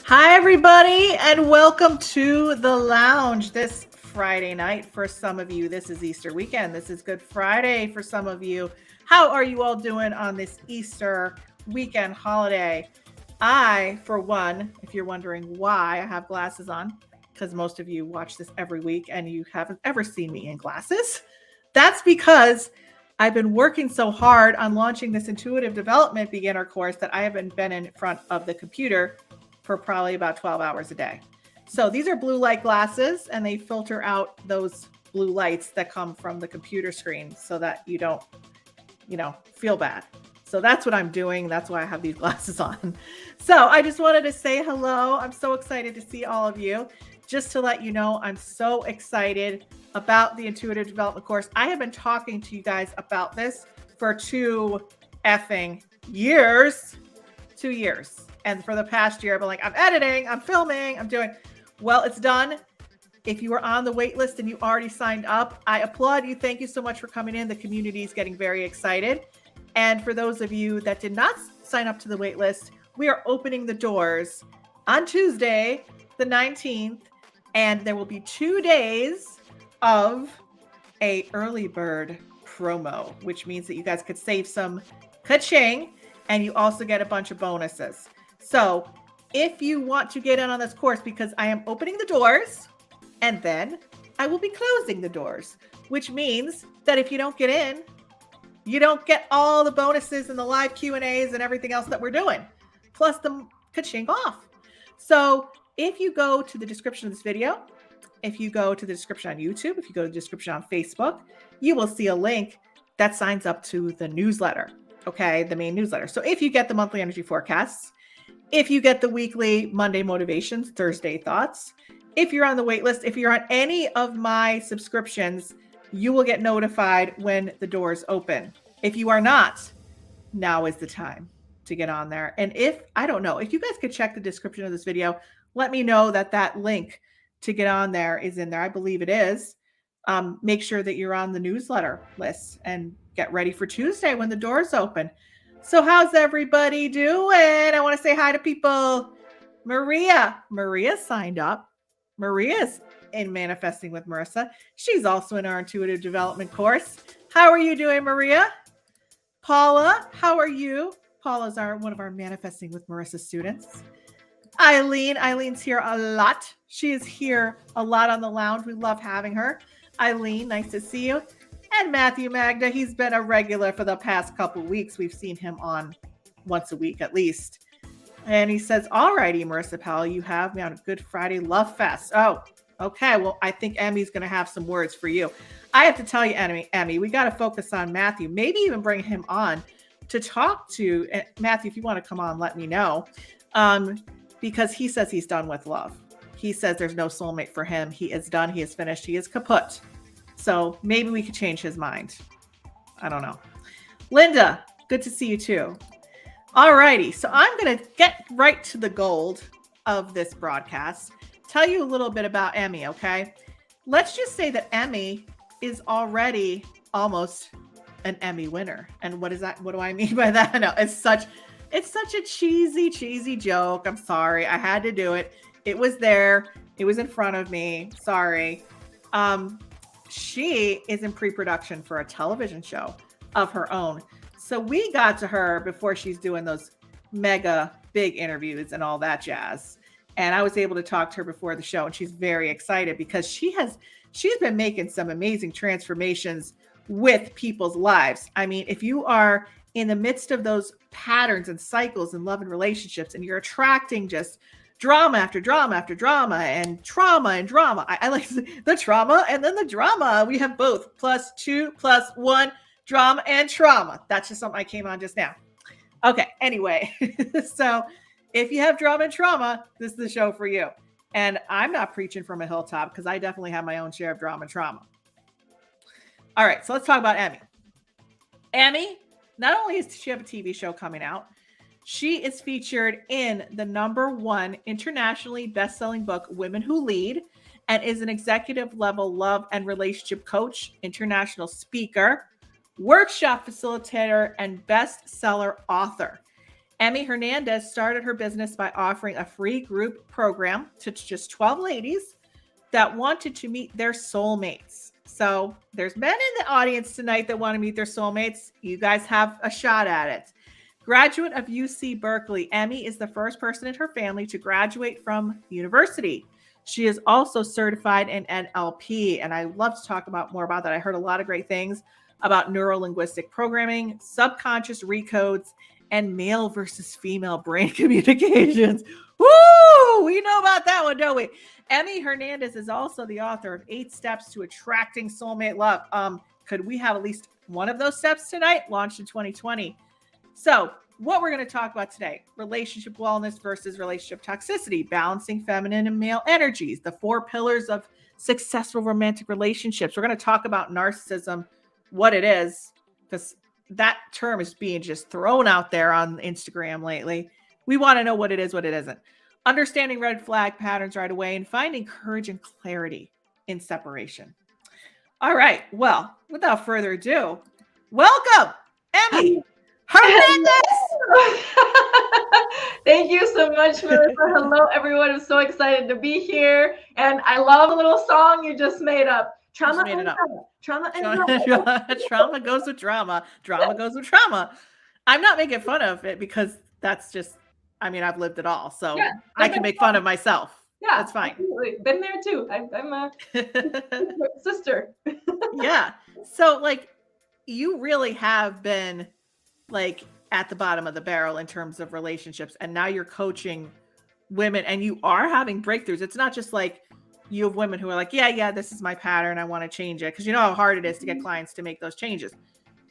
Hi, everybody, and welcome to the lounge this Friday night. For some of you, this is Easter weekend. This is Good Friday for some of you. How are you all doing on this Easter weekend holiday? I, for one, if you're wondering why I have glasses on, because most of you watch this every week and you haven't ever seen me in glasses, that's because I've been working so hard on launching this intuitive development beginner course that I haven't been in front of the computer for probably about 12 hours a day. So these are blue light glasses, and they filter out those blue lights that come from the computer screen so that you don't, feel bad. So that's what I'm doing. That's why I have these glasses on. So I just wanted to say hello. I'm so excited to see all of you. Just to let you know, I'm so excited about the intuitive development course. I have been talking to you guys about this for 2 effing years. 2 years. And for the past year, I've been like, I'm editing, I'm filming, I'm doing. Well, it's done. If you were on the wait list and you already signed up, I applaud you. Thank you so much for coming in. The community is getting very excited. And for those of you that did not sign up to the wait list, we are opening the doors on Tuesday, the 19th. And there will be 2 days of a early bird promo, which means that you guys could save some ka-ching, and you also get a bunch of bonuses. So if you want to get in on this course, because I am opening the doors and then I will be closing the doors, which means that if you don't get in, you don't get all the bonuses and the live Q&As and everything else that we're doing, plus the ka-ching off. So if you go to the description of this video, if you go to the description on YouTube, if you go to the description on Facebook, you will see a link that signs up to the newsletter. Okay, the main newsletter. So if you get the monthly energy forecasts, if you get the weekly Monday motivations, Thursday thoughts, if you're on the wait list, if you're on any of my subscriptions, you will get notified when the doors open. If you are not, now is the time to get on there. And if you guys could check the description of this video, let me know that link to get on there is in there. I believe it is. Make sure that you're on the newsletter list and get ready for Tuesday when the doors open. So how's everybody doing? I want to say hi to people. Maria signed up. Maria's in Manifesting with Marissa. She's also in our intuitive development course. How are you doing, Maria? Paula, how are you? Paula's one of our Manifesting with Marissa students. Eileen's here a lot. She is here a lot on the lounge. We love having her. Eileen, nice to see you. And Matthew Magda, he's been a regular for the past couple of weeks. We've seen him on once a week at least. And he says, all righty, Marisa Pell, you have me on a Good Friday Love Fest. Oh, okay. Well, I think Emmy's going to have some words for you. I have to tell you, Emmy, we got to focus on Matthew. Maybe even bring him on to talk to. Matthew, if you want to come on, let me know. Because he says he's done with love. He says there's no soulmate for him. He is done. He is finished. He is kaput. So maybe we could change his mind. I don't know. Linda, good to see you too. All righty. So I'm going to get right to the gold of this broadcast. Tell you a little bit about Emmy, okay? Let's just say that Emmy is already almost an Emmy winner. And what is that? What do I mean by that? No, it's such a cheesy joke. I'm sorry. I had to do it. It was there. It was in front of me. Sorry. she is in pre-production for a television show of her own. So we got to her before she's doing those mega big interviews and all that jazz. And I was able to talk to her before the show, and she's very excited because she's been making some amazing transformations with people's lives. I mean, if you are in the midst of those patterns and cycles in love and relationships, and you're attracting just drama after drama after drama and trauma and drama. I like the trauma and then the drama. We have both +2 + 1 drama and trauma. That's just something I came on just now. Okay. Anyway, so if you have drama and trauma, this is the show for you. And I'm not preaching from a hilltop because I definitely have my own share of drama and trauma. All right. So let's talk about Emmy. Emmy, not only does she have a TV show coming out, she is featured in the #1 internationally best-selling book, Women Who Lead, and is an executive level love and relationship coach, international speaker, workshop facilitator, and bestseller author. Emmy Hernandez started her business by offering a free group program to just 12 ladies that wanted to meet their soulmates. So there's men in the audience tonight that want to meet their soulmates. You guys have a shot at it. Graduate of UC Berkeley, Emmy is the first person in her family to graduate from university. She is also certified in NLP, and I love to talk more about that. I heard a lot of great things about neuro-linguistic programming, subconscious recodes, and male versus female brain communications. Woo! We know about that one, don't we? Emmy Hernandez is also the author of 8 Steps to Attracting Soulmate Love. Could we have at least one of those steps tonight? Launched in 2020. So what we're going to talk about today, relationship wellness versus relationship toxicity, balancing feminine and male energies, the 4 pillars of successful romantic relationships. We're going to talk about narcissism, what it is, because that term is being just thrown out there on Instagram lately. We want to know what it is, what it isn't. Understanding red flag patterns right away, and finding courage and clarity in separation. All right. Well, without further ado, welcome, Emmy Hernandez. Thank you so much, Marisa. Hello, everyone. I'm so excited to be here. And I love a little song you just made up. Trauma and drama. Trauma and drama. Trauma goes with drama. Drama goes with trauma. I'm not making fun of it because that's just, I mean, I've lived it all. So yeah, I can make fun of myself. Yeah, that's fine. Absolutely. Been there too. I'm a sister. Yeah. So like, you really have been like at the bottom of the barrel in terms of relationships. And now you're coaching women and you are having breakthroughs. It's not just like you have women who are like, yeah, this is my pattern. I want to change it. Cause you know how hard it is to get clients to make those changes.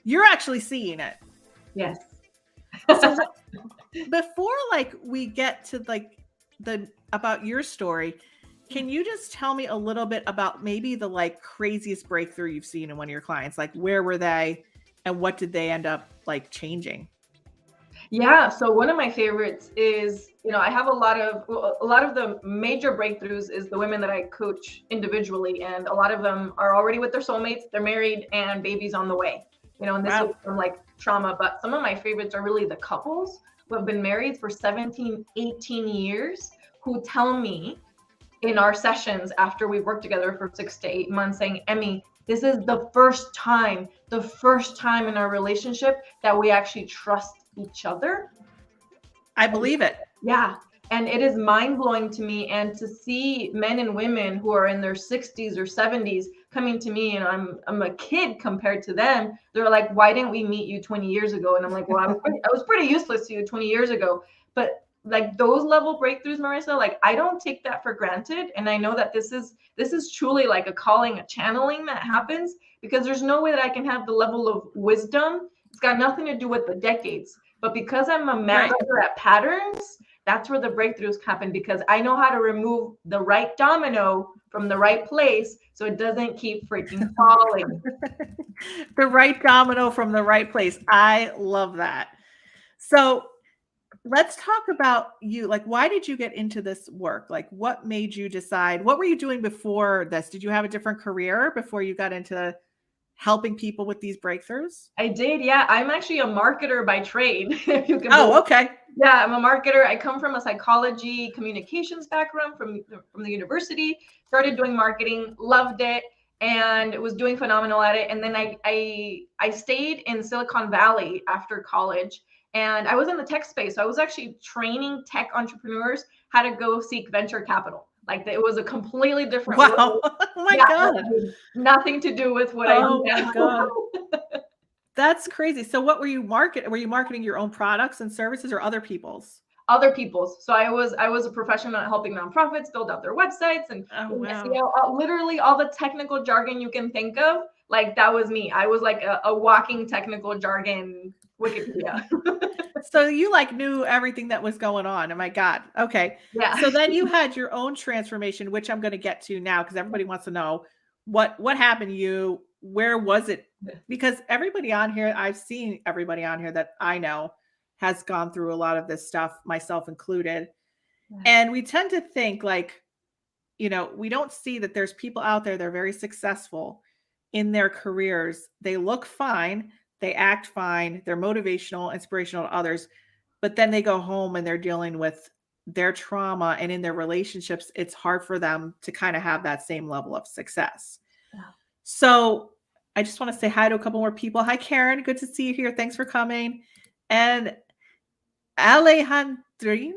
You're actually seeing it. Yes. So before like we get to like about your story, can you just tell me a little bit about maybe the like craziest breakthrough you've seen in one of your clients? Like where were they and what did they end up like changing? Yeah. So one of my favorites is, I have a lot of the major breakthroughs is the women that I coach individually. And a lot of them are already with their soulmates. They're married and babies on the way, and this is from like trauma. But some of my favorites are really the couples who have been married for 17, 18 years, who tell me in our sessions after we worked together for 6 to 8 months saying, Emmy, this is the first time in our relationship that we actually trust each other. I believe it. Yeah. And it is mind-blowing to me. And to see men and women who are in their 60s or 70s coming to me, and I'm a kid compared to them. They're like, why didn't we meet you 20 years ago? And I'm like, well, I was pretty useless to you 20 years ago. But like those level breakthroughs, Marisa, like I don't take that for granted. And I know that this is truly like a calling, a channeling that happens, because there's no way that I can have the level of wisdom. It's got nothing to do with the decades. But because I'm a master at patterns, that's where the breakthroughs happen, because I know how to remove the right domino from the right place so it doesn't keep freaking falling. The right domino from the right place. I love that. So let's talk about you. Like, why did you get into this work? Like, what made you decide? What were you doing before this? Did you have a different career before you got into helping people with these breakthroughs? I did. Yeah. I'm actually a marketer by trade. If you can okay. Yeah, I'm a marketer. I come from a psychology communications background from the university, started doing marketing, loved it. and was doing phenomenal at it. And then I stayed in Silicon Valley after college, and I was in the tech space. So I was actually training tech entrepreneurs how to go seek venture capital. Like it was a completely different Wow. world. Oh my Yeah, God. nothing to do with what I do Oh my now. God. That's crazy. So what were you marketing? Were you marketing your own products and services or other people's? Other people's. So I was a professional at helping nonprofits build out their websites and Oh, wow. SEO, literally all the technical jargon you can think of. Like that was me. I was like a walking technical jargon Wikipedia. So you like knew everything that was going on. Oh my God. Okay. Yeah. So then you had your own transformation, which I'm going to get to now because everybody wants to know what happened to you. Where was it? Because everybody on here, I've seen everybody on here that I know has gone through a lot of this stuff, myself included. And we tend to think like, you know, we don't see that there's people out there that are very successful in their careers. They look fine, they act fine, they're motivational, inspirational to others, but then they go home and they're dealing with their trauma, and in their relationships, it's hard for them to kind of have that same level of success. Yeah. So I just want to say hi to a couple more people. Hi, Karen. Good to see you here. Thanks for coming. And Alejandrina,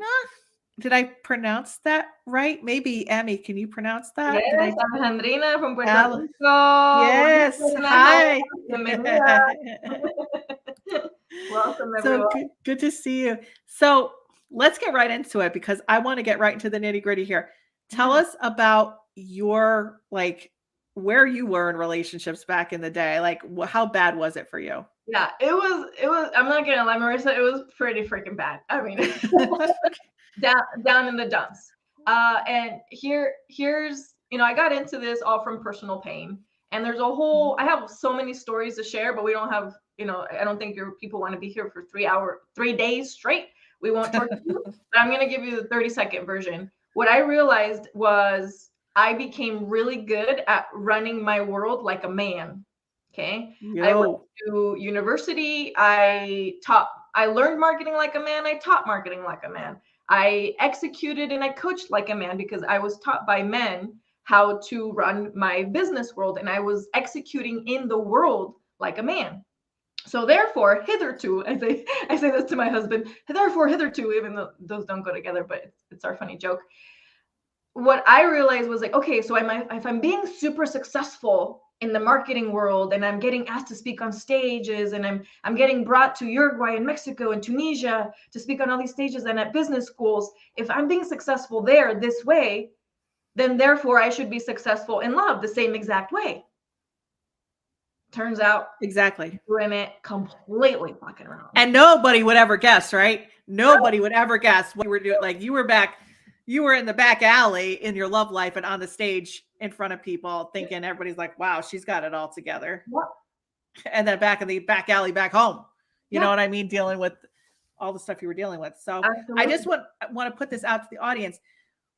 did I pronounce that right? Maybe Emmy, can you pronounce that? Yes, Alejandrina from Puerto Al- Rico. Yes. Hi. Welcome, So everyone. good to see you. So let's get right into it because I want to get right into the nitty gritty here. Tell us about your, like, where you were in relationships back in the day. Like, how bad was it for you? Yeah, it was, I'm not gonna lie, Marisa, it was pretty freaking bad. I mean, down in the dumps. And here's, I got into this all from personal pain. And there's I have so many stories to share, but we don't have, I don't think your people want to be here for 3 days straight. We won't torture you. But I'm going to give you the 30-second version. What I realized was I became really good at running my world like a man. Okay. I went to university. I learned marketing like a man. I taught marketing like a man. I executed and I coached like a man because I was taught by men how to run my business world, and I was executing in the world like a man. So therefore, hitherto, I say this to my husband, therefore, hitherto, even though those don't go together, but it's our funny joke. What I realized was like, okay, so if I'm being super successful in the marketing world and I'm getting asked to speak on stages and I'm getting brought to Uruguay and Mexico and Tunisia to speak on all these stages and at business schools, if I'm being successful there this way, then therefore I should be successful in love the same exact way. Turns out exactly doing it completely fucking wrong. And nobody would ever guess, right? Nobody would ever guess what you were doing. Like you were in the back alley in your love life and on the stage in front of people thinking everybody's like, wow, she's got it all together. What? And then back in the back alley back home, you know what I mean? Dealing with all the stuff you were dealing with. So absolutely. I just want to put this out to the audience.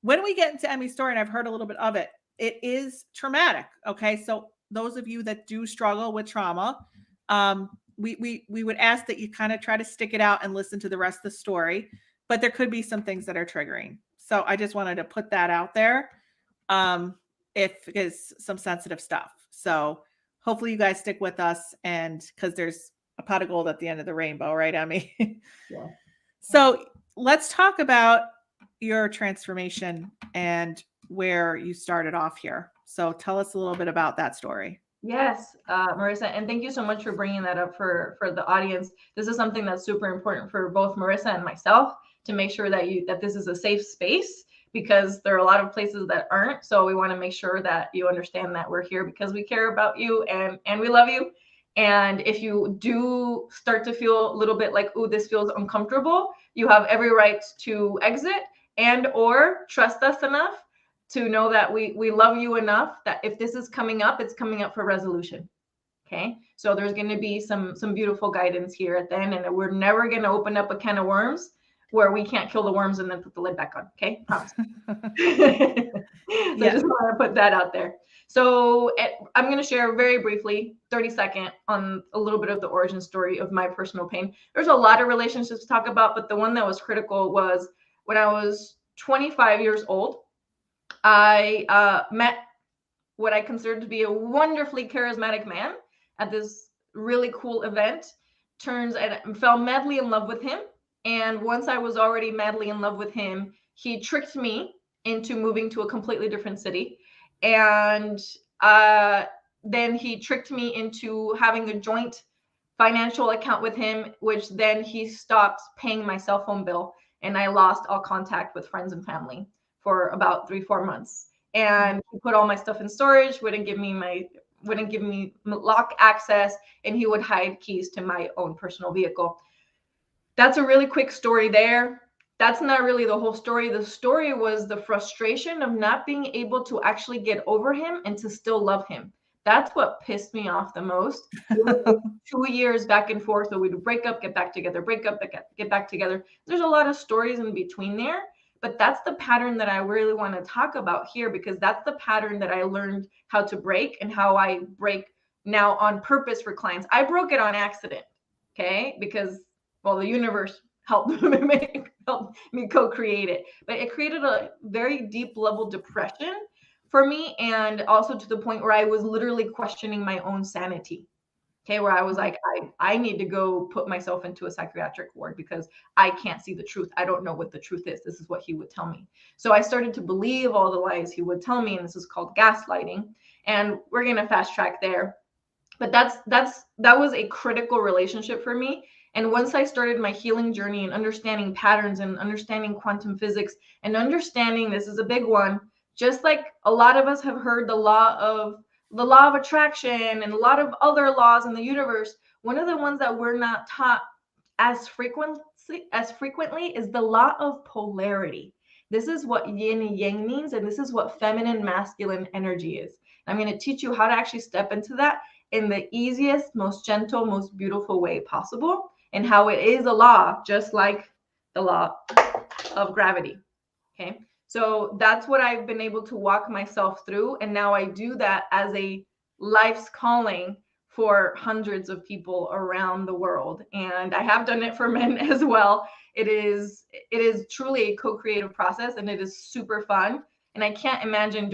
When we get into Emmy's story, and I've heard a little bit of it, it is traumatic. So those of you that do struggle with trauma, we would ask that you kind of try to stick it out and listen to the rest of the story, but there could be some things that are triggering. So I just wanted to put that out there. If it's some sensitive stuff. So hopefully you guys stick with us, and because there's a pot of gold at the end of the rainbow, right, Emmy? Yeah. So let's talk about your transformation and where you started off here. So tell us a little bit about that story. Yes, Marisa, and thank you so much for bringing that up for the audience. This is something that's super important for both Marisa and myself to make sure that this is a safe space, because there are a lot of places that aren't. So we want to make sure that you understand that we're here because we care about you and we love you. And if you do start to feel a little bit like, oh, this feels uncomfortable, you have every right to exit and or trust us enough to know that we love you enough that if this is coming up, it's coming up for resolution. Okay. So there's going to be some beautiful guidance here at the end, and we're never going to open up a can of worms where we can't kill the worms and then put the lid back on. Okay. Promise. I just want to put that out there. So I'm going to share very briefly, 30-second, on a little bit of the origin story of my personal pain. There's a lot of relationships to talk about, but the one that was critical was when I was 25 years old. I met what I considered to be a wonderfully charismatic man at this really cool event. And fell madly in love with him. And once I was already madly in love with him, he tricked me into moving to a completely different city. And then he tricked me into having a joint financial account with him, which then he stopped paying my cell phone bill. And I lost all contact with friends and family for about 3-4 months. And he put all my stuff in storage, wouldn't give me lock access, and he would hide keys to my own personal vehicle. That's a really quick story there. That's not really the whole story. The story was the frustration of not being able to actually get over him and to still love him. That's what pissed me off the most. It was like 2 years back and forth. So we'd break up, get back together, break up, get back together. There's a lot of stories in between there, but that's the pattern that I really want to talk about here, because that's the pattern that I learned how to break and how I break now on purpose for clients. I broke it on accident, okay? Because, well, the universe helped me co-create it, but it created a very deep level depression for me, and also to the point where I was literally questioning my own sanity. Okay, where I was like, I need to go put myself into a psychiatric ward because I can't see the truth. I don't know what the truth is. This is what he would tell me. So I started to believe all the lies he would tell me, and this is called gaslighting. And we're gonna fast track there. But that was a critical relationship for me. And once I started my healing journey and understanding patterns and understanding quantum physics and understanding, this is a big one, just like a lot of us have heard the law of attraction and a lot of other laws in the universe, one of the ones that we're not taught as frequently is the law of polarity. This is what yin and yang means, and this is what feminine masculine energy is. I'm going to teach you how to actually step into that in the easiest, most gentle, most beautiful way possible, and how it is a law, just like the law of gravity. Okay. So that's what I've been able to walk myself through. And now I do that as a life's calling for hundreds of people around the world. And I have done it for men as well. It is truly a co-creative process, and it is super fun. And I can't imagine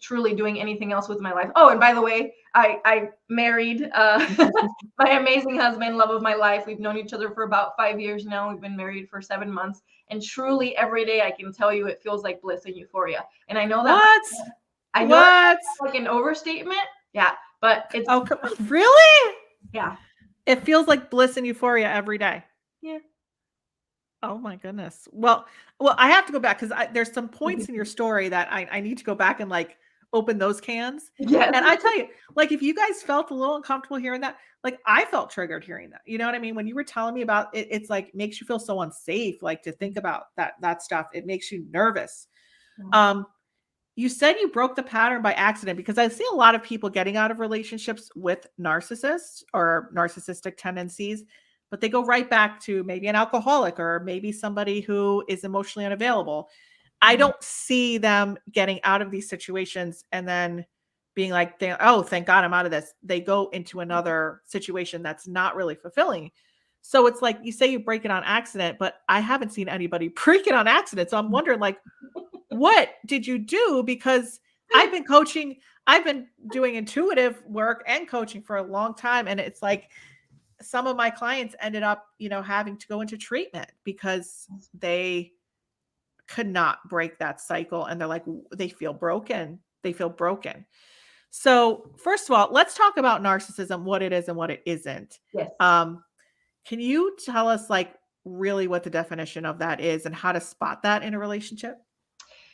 truly doing anything else with my life. Oh, and by the way, I married my amazing husband, love of my life. We've known each other for about 5 years now. We've been married for 7 months. And truly every day I can tell you it feels like bliss and euphoria. And I know that that's like an overstatement. Yeah, but it's really? Yeah. It feels like bliss and euphoria every day. Yeah. Oh my goodness. Well, I have to go back because there's some points in your story that I need to go back and like open those cans. Yes. And I tell you, like, if you guys felt a little uncomfortable hearing that, like I felt triggered hearing that. You know what I mean? When you were telling me about it, it's like makes you feel so unsafe, like to think about that stuff. It makes you nervous. Mm-hmm. You said you broke the pattern by accident, because I see a lot of people getting out of relationships with narcissists or narcissistic tendencies, but they go right back to maybe an alcoholic or maybe somebody who is emotionally unavailable. I don't see them getting out of these situations and then being like, oh, thank God I'm out of this. They go into another situation that's not really fulfilling. So it's like you say you break it on accident, but I haven't seen anybody break it on accident. So I'm wondering, like, what did you do? Because I've been doing intuitive work and coaching for a long time. And it's like some of my clients ended up, having to go into treatment because they could not break that cycle. And they're like, they feel broken. So first of all, let's talk about narcissism, what it is and what it isn't. Yes. Can you tell us like really what the definition of that is and how to spot that in a relationship?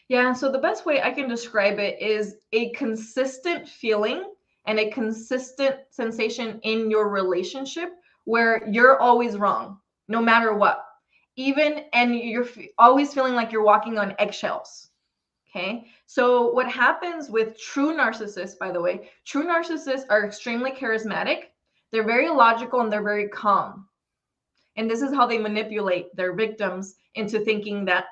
Yeah. So the best way I can describe it is a consistent feeling and a consistent sensation in your relationship where you're always wrong, no matter what. And you're always feeling like you're walking on eggshells. Okay. So what happens with true narcissists, by the way, true narcissists are extremely charismatic. They're very logical and they're very calm. And this is how they manipulate their victims into thinking that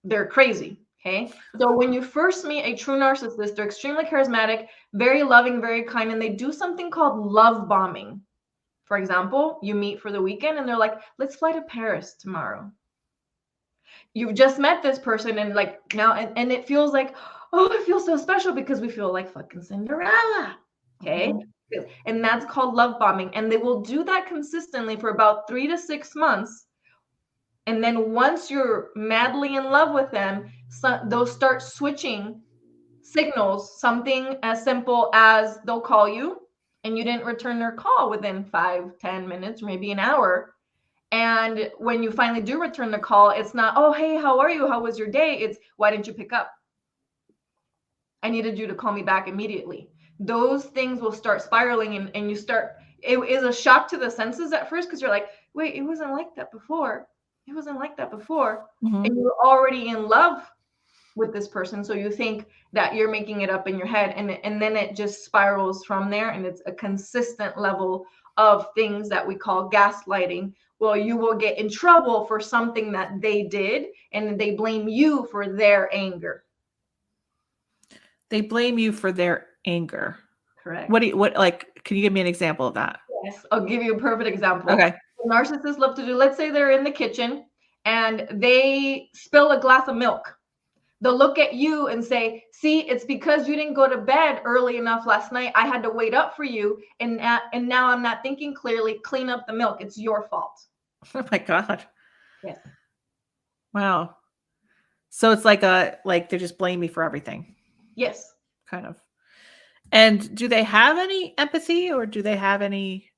they're crazy. Okay. So when you first meet a true narcissist, they're extremely charismatic, very loving, very kind, and they do something called love bombing. For example, you meet for the weekend and they're like, let's fly to Paris tomorrow. You've just met this person and like now, and it feels like, oh, I feel so special because we feel like fucking Cinderella. Okay. And that's called love bombing. And they will do that consistently for about 3 to 6 months. And then once you're madly in love with them, they'll start switching signals. Something as simple as they'll call you and you didn't return their call within 5-10 minutes, maybe an hour. And when you finally do return the call, it's not, oh, hey, how are you? How was your day? It's, why didn't you pick up? I needed you to call me back immediately. Those things will start spiraling, and you start, it is a shock to the senses at first because you're like, wait, it wasn't like that before. It wasn't like that before. Mm-hmm. And you're already in love with this person. So you think that you're making it up in your head, and then it just spirals from there. And it's a consistent level of things that we call gaslighting. Well, you will get in trouble for something that they did, and they blame you for their anger. They blame you for their anger. Correct. Can you give me an example of that? Yes, I'll give you a perfect example. Okay. Narcissists love to do, let's say they're in the kitchen and they spill a glass of milk. They'll look at you and say, see, it's because you didn't go to bed early enough last night. I had to wait up for you. And now I'm not thinking clearly. Clean up the milk. It's your fault. Oh my God. Yes. Wow. So it's like they just blame me for everything. Yes. Kind of. And do they have any empathy, or do they have any,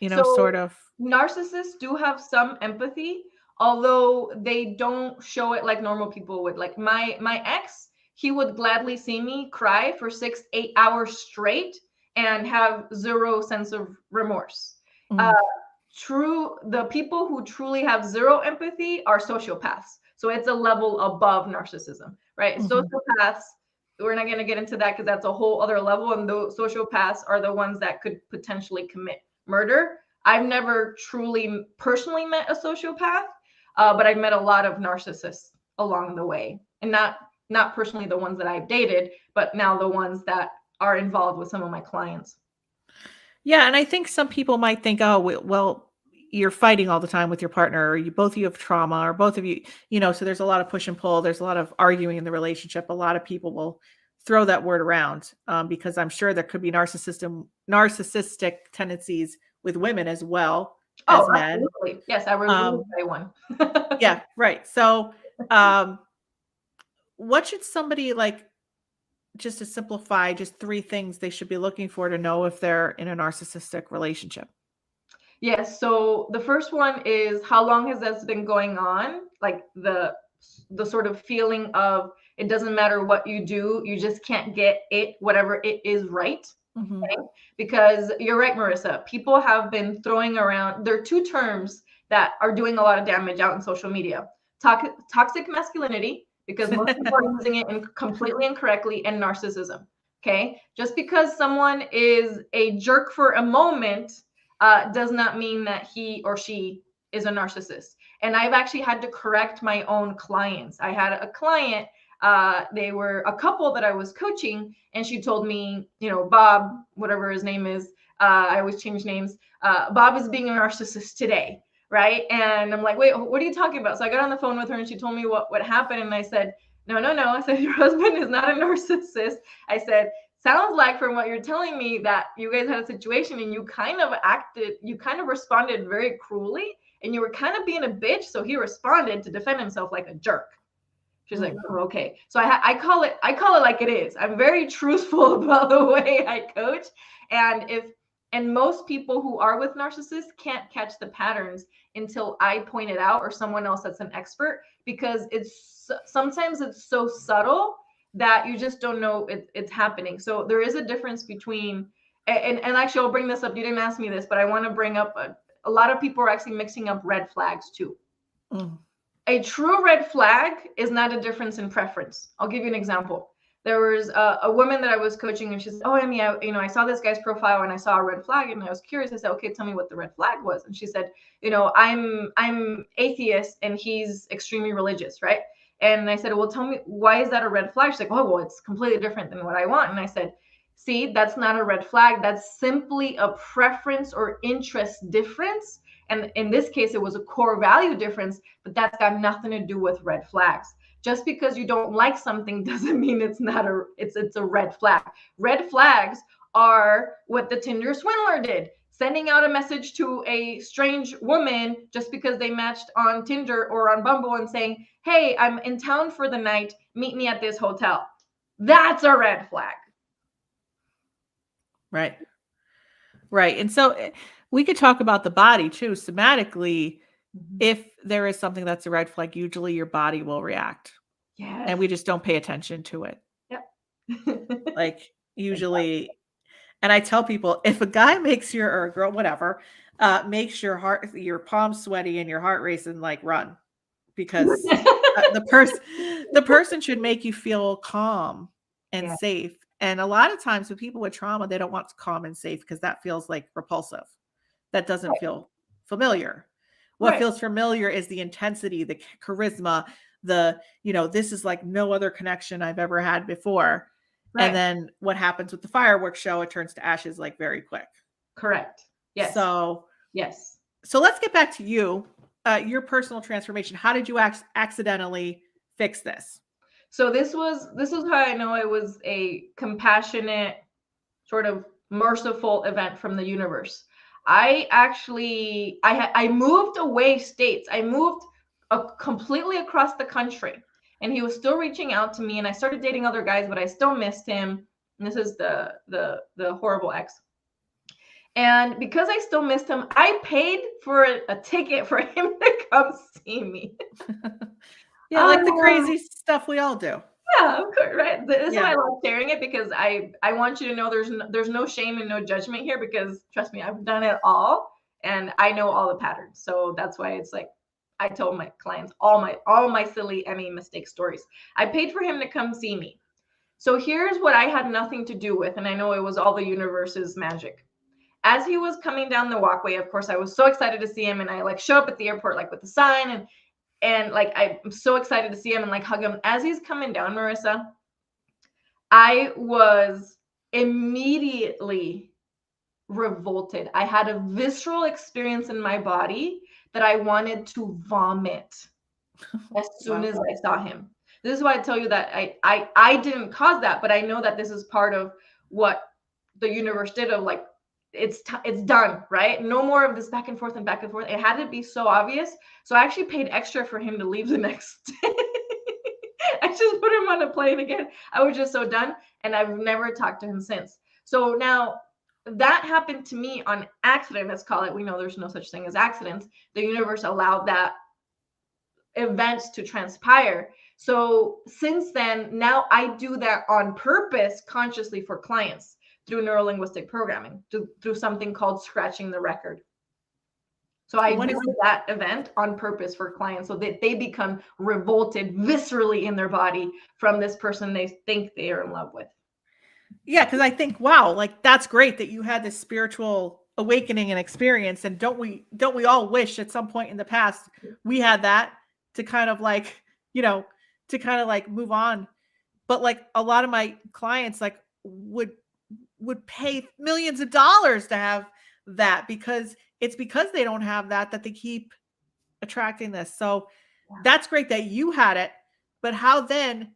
sort of? Narcissists do have some empathy, although they don't show it like normal people would. Like my ex, he would gladly see me cry for 6-8 hours straight and have zero sense of remorse. The people who truly have zero empathy are sociopaths. So it's a level above narcissism, right? Sociopaths, we're not going to get into that because that's a whole other level. And those sociopaths are the ones that could potentially commit murder. I've never truly personally met a sociopath, but I've met a lot of narcissists along the way, and not personally the ones that I've dated, but now the ones that are involved with some of my clients. Yeah, and I think some people might think, oh, well, you're fighting all the time with your partner, or both of you have trauma, or both of you, so there's a lot of push and pull. There's a lot of arguing in the relationship. A lot of people will throw that word around because I'm sure there could be narcissistic tendencies with women as well as men. Absolutely. Yes, I would say one. Yeah, right. So what should somebody, just to simplify, just 3 things they should be looking for to know if they're in a narcissistic relationship? Yes. So the first one is, how long has this been going on? Like the sort of feeling of, it doesn't matter what you do, you just can't get it, whatever it is, right. Okay? Because you're right, Marisa, people have been throwing around, there are 2 terms that are doing a lot of damage out in social media: toxic masculinity, because most people are using it completely incorrectly, and narcissism. Okay. Just because someone is a jerk for a moment does not mean that he or she is a narcissist. And I've actually had to correct my own clients. I had a client, they were a couple that I was coaching, and she told me, Bob, whatever his name is, I always change names, Bob is being a narcissist today, right? And I'm like, wait, what are you talking about? So I got on the phone with her, and she told me what happened, and I said, no. I said, your husband is not a narcissist. I said, sounds like from what you're telling me that you guys had a situation and you kind of responded very cruelly, and you were kind of being a bitch. So he responded to defend himself like a jerk. She's like, oh, okay. So I call it like it is. I'm very truthful about the way I coach. And most people who are with narcissists can't catch the patterns until I point it out, or someone else that's an expert, because sometimes it's so subtle that you just don't know it's happening. So there is a difference between, and actually I'll bring this up. You didn't ask me this, but I want to bring up a lot of people are actually mixing up red flags too. A true red flag is not a difference in preference. I'll give you an example. There was a woman that I was coaching, and she said, oh, Emmy, I saw this guy's profile and I saw a red flag, and I was curious. I said, okay, tell me what the red flag was. And she said, I'm atheist and he's extremely religious, right? And I said, well, tell me, why is that a red flag? She's like, oh, well, it's completely different than what I want. And I said, see, that's not a red flag. That's simply a preference or interest difference. And in this case, it was a core value difference, but that's got nothing to do with red flags. Just because you don't like something doesn't mean it's a red flag. Red flags are what the Tinder swindler did, sending out a message to a strange woman just because they matched on Tinder or on Bumble and saying, hey, I'm in town for the night, meet me at this hotel. That's a red flag. Right. Right. And so we could talk about the body too. Somatically, if there is something that's a red flag, usually your body will react. Yes. And we just don't pay attention to it. Yep. Like usually, and I tell people, if a guy makes your, or a girl, whatever, makes your palms sweaty and your heart racing, like run, because the person should make you feel calm and safe. And a lot of times with people with trauma, they don't want calm and safe because that feels like repulsive. That doesn't feel familiar. What feels familiar is the intensity, the charisma, this is like no other connection I've ever had before. Right. And then what happens with the fireworks show, it turns to ashes like very quick. Correct. Yes. So let's get back to you, your personal transformation. How did you accidentally fix this? So this was how I know it was a compassionate, sort of merciful event from the universe. I moved away states. I moved completely across the country, and he was still reaching out to me, and I started dating other guys, but I still missed him. And this is the horrible ex. And because I still missed him, I paid for a ticket for him to come see me. Yeah, like the crazy stuff we all do. Yeah, of course, right? This is why I love sharing it, because I want you to know there's no shame and no judgment here, because trust me, I've done it all and I know all the patterns. So that's why it's like I told my clients all my silly Emmy mistake stories. I paid for him to come see me. So here's what I had nothing to do with, and I know it was all the universe's magic. As he was coming down the walkway, of course, I was so excited to see him, and I like show up at the airport like with the sign and like I'm so excited to see him and like hug him. As he's coming down, Marisa, I was immediately revolted. I had a visceral experience in my body that I wanted to vomit as soon as I saw him. This is why I tell you that I didn't cause that, but I know that this is part of what the universe did, of like, it's done, right? No more of this back and forth and back and forth. It had to be so obvious. So I actually paid extra for him to leave the next day. I just put him on a plane again. I was just so done, and I've never talked to him since. So now that happened to me on accident, let's call it. We know there's no such thing as accidents. The universe allowed that events to transpire. So since then, now I do that on purpose, consciously, for clients through neurolinguistic programming, through something called scratching the record. So I do that event on purpose for clients so that they become revolted viscerally in their body from this person they think they are in love with. Yeah, because I think, wow, like that's great that you had this spiritual awakening and experience. And don't we all wish at some point in the past we had that to kind of like, to kind of like move on. But like a lot of my clients like would pay millions of dollars to have that, because they don't have that they keep attracting this. So that's great that you had it. But how then,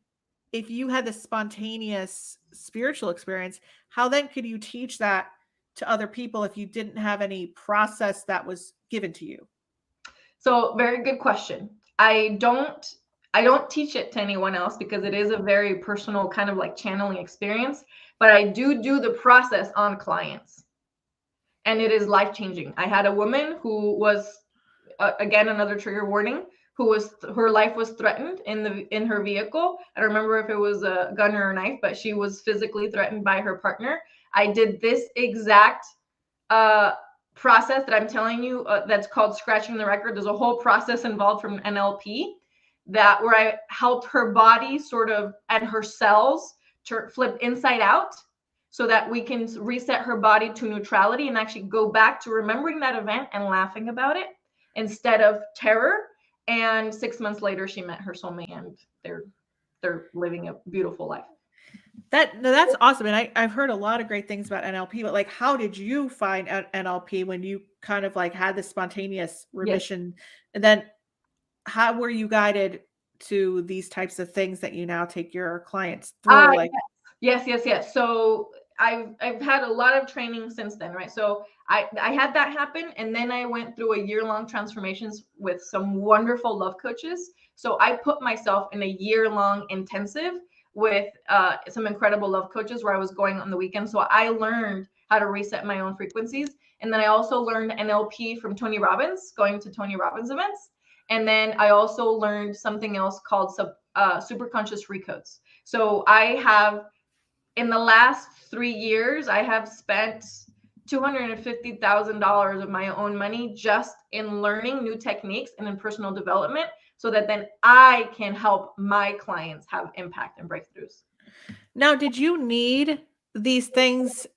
if you had this spontaneous spiritual experience, how then could you teach that to other people if you didn't have any process that was given to you? So very good question. I don't teach it to anyone else because it is a very personal kind of like channeling experience, but I do the process on clients, and it is life-changing. I had a woman who was, again, another trigger warning, her life was threatened in her vehicle. I don't remember if it was a gun or a knife, but she was physically threatened by her partner. I did this exact process that I'm telling you, that's called scratching the record. There's a whole process involved from NLP where I helped her body sort of, and her cells flip inside out, so that we can reset her body to neutrality and actually go back to remembering that event and laughing about it instead of terror. And 6 months later, she met her soulmate, and they're living a beautiful life. That's awesome. And I've heard a lot of great things about NLP, but like, how did you find NLP when you kind of like had this spontaneous remission? Yes. And then how were you guided to these types of things that you now take your clients through? Like, yes. So I've had a lot of training since then, right? So I had that happen, and then I went through a year-long transformations with some wonderful love coaches. So I put myself in a year-long intensive with some incredible love coaches where I was going on the weekend. So I learned how to reset my own frequencies, and then I also learned NLP from Tony Robbins, going to Tony Robbins events, and then I also learned something else called superconscious recodes. So I have, in the last 3 years, I have spent $250,000 of my own money just in learning new techniques and in personal development, so that then I can help my clients have impact and breakthroughs. now, did you need these things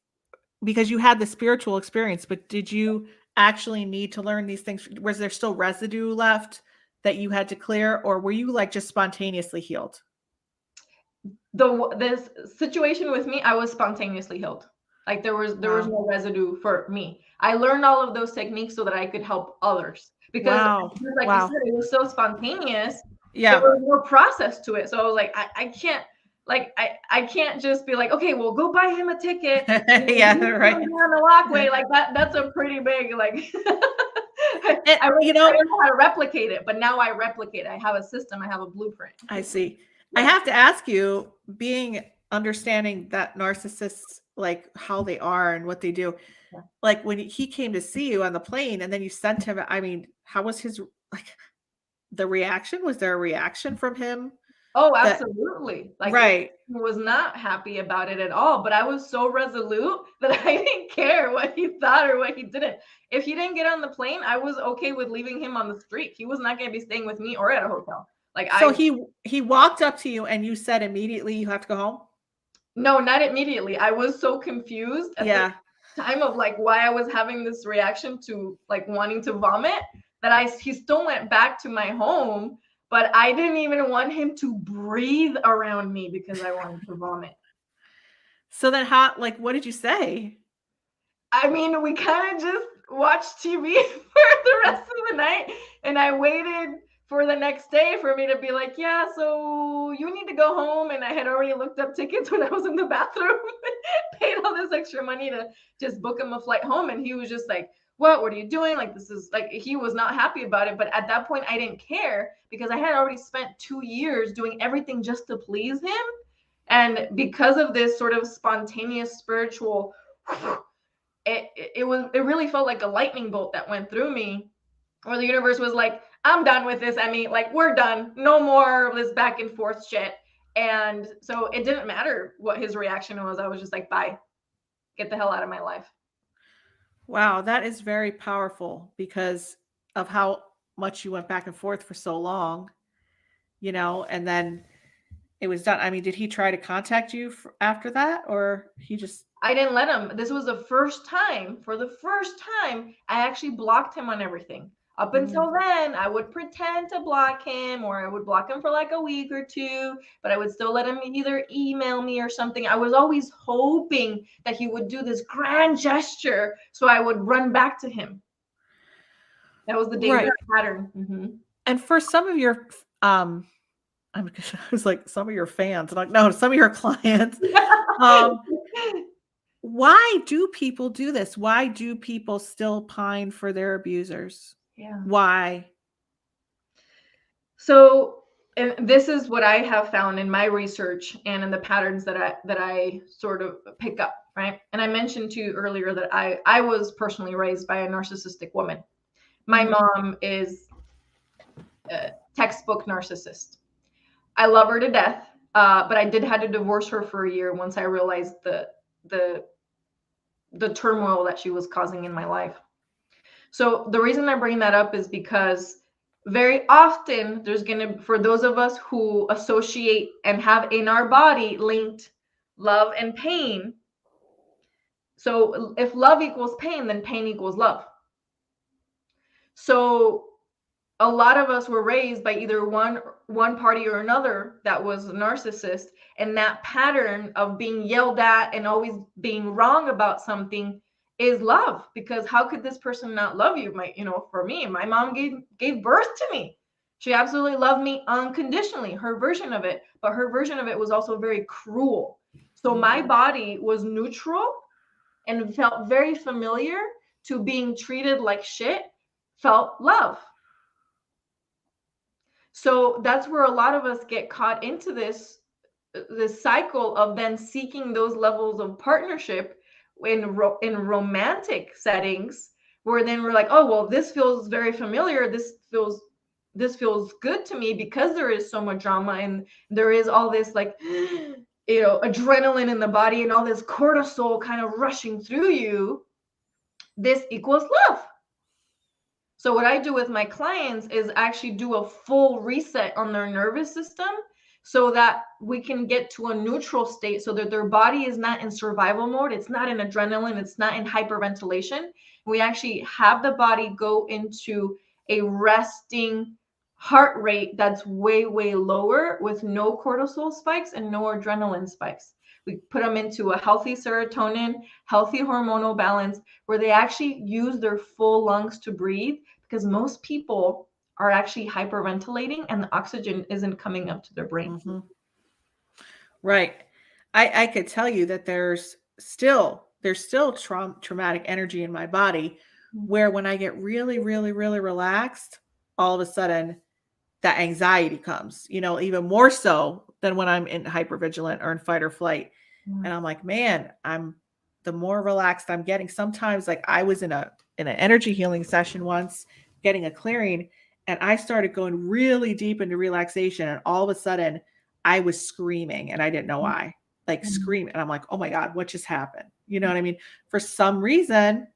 because you had the spiritual experience, but did you actually need to learn these things? Was there still residue left that you had to clear, or were you like just spontaneously healed? This situation with me, I was spontaneously healed. Like there was no residue for me. I learned all of those techniques so that I could help others, because like you said, it was so spontaneous. Yeah, there was no process to it. So I was like, I can't, like I can't just be like, okay, well, go buy him a ticket. Yeah, right. Down the walkway, like that's a pretty big, like And, I don't know how to replicate it, but now I replicate it. I have a system, I have a blueprint. I see. Yeah. I have to ask you, understanding that narcissists, like how they are and what they do, like when he came to see you on the plane and then you sent him, I mean, how was his, like, the reaction? Was there a reaction from him? Oh, absolutely. Like, right. He was not happy about it at all, but I was so resolute that I didn't care what he thought or what he didn't. If he didn't get on the plane, I was okay with leaving him on the street. He was not going to be staying with me or at a hotel. Like, so he walked up to you and you said immediately, you have to go home? No, not immediately. I was so confused at the time of like why I was having this reaction to like wanting to vomit, that he still went back to my home, but I didn't even want him to breathe around me because I wanted to vomit. So then what did you say? I mean, we kind of just watched TV for the rest of the night, and I waited for the next day for me to be like, yeah, so you need to go home. And I had already looked up tickets when I was in the bathroom, paid all this extra money to just book him a flight home. And he was just like, what are you doing? Like, this is like, he was not happy about it. But at that point, I didn't care because I had already spent 2 years doing everything just to please him. And because of this sort of spontaneous spiritual, it really felt like a lightning bolt that went through me, where the universe was like, I'm done with this, Emmy. Like, we're done. No more of this back and forth shit. And so it didn't matter what his reaction was. I was just like, bye. Get the hell out of my life. Wow, that is very powerful because of how much you went back and forth for so long, and then it was done. I mean, did he try to contact you after that, or he just... I didn't let him. This was the first time. For the first time, I actually blocked him on everything. Up until then, I would pretend to block him, or I would block him for like a week or two, but I would still let him either email me or something. I was always hoping that he would do this grand gesture so I would run back to him. That was the dangerous pattern. Mm-hmm. And for some of your, I was like, some of your fans, like, no, some of your clients, why do people do this? Why do people still pine for their abusers? Yeah. Why? So, and this is what I have found in my research and in the patterns that I sort of pick up, right? And I mentioned to you earlier that I was personally raised by a narcissistic woman. My mom is a textbook narcissist. I love her to death, but I did have to divorce her for a year once I realized the turmoil that she was causing in my life. So the reason I bring that up is because very often there's for those of us who associate and have in our body linked love and pain. So if love equals pain, then pain equals love. So a lot of us were raised by either one party or another that was a narcissist, and that pattern of being yelled at and always being wrong about something is love, because how could this person not love you? For me, my mom gave birth to me. She absolutely loved me unconditionally, her version of it, but her version of it was also very cruel. So my body was neutral and felt very familiar to being treated like shit, felt love. So that's where a lot of us get caught into this cycle of then seeking those levels of partnership in romantic settings, where then we're like, oh well, this feels very familiar, this feels good to me because there is so much drama and there is all this like adrenaline in the body and all this cortisol kind of rushing through you. This equals love. So what I do with my clients is actually do a full reset on their nervous system so that we can get to a neutral state so that their body is not in survival mode. It's not in adrenaline. It's not in hyperventilation. We actually have the body go into a resting heart rate that's way, way lower with no cortisol spikes and no adrenaline spikes. We put them into a healthy serotonin, healthy hormonal balance where they actually use their full lungs to breathe, because most people are actually hyperventilating and the oxygen isn't coming up to their brain. Mm-hmm. Right. I could tell you that there's still traumatic energy in my body where when I get really, really, really relaxed, all of a sudden that anxiety comes, even more so than when I'm in hypervigilant or in fight or flight. And I'm like, man, the more relaxed I'm getting. Sometimes, like, I was in an energy healing session once, getting a clearing, and I started going really deep into relaxation, and all of a sudden I was screaming and I didn't know why, like screaming. And I'm like, oh my God, what just happened? You know what I mean? For some reason,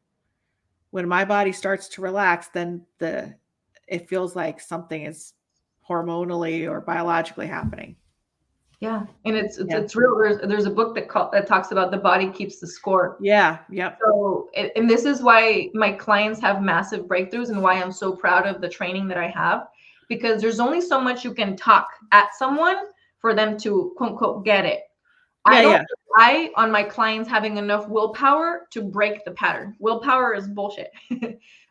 when my body starts to relax, then it feels like something is hormonally or biologically happening. Yeah. And it's real. There's a book that talks about the body keeps the score. Yeah. Yep. So, and this is why my clients have massive breakthroughs and why I'm so proud of the training that I have, because there's only so much you can talk at someone for them to quote unquote get it. I don't rely on my clients having enough willpower to break the pattern. Willpower is bullshit.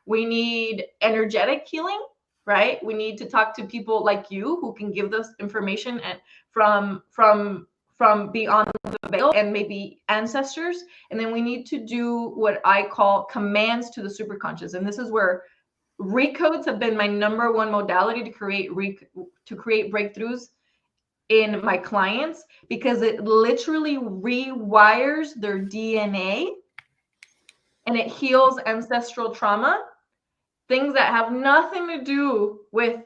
We need energetic healing, right? We need to talk to people like you who can give us information and from beyond the veil and maybe ancestors. And then we need to do what I call commands to the superconscious. And this is where recodes have been my number one modality to create breakthroughs in my clients, because it literally rewires their DNA and it heals ancestral trauma, things that have nothing to do with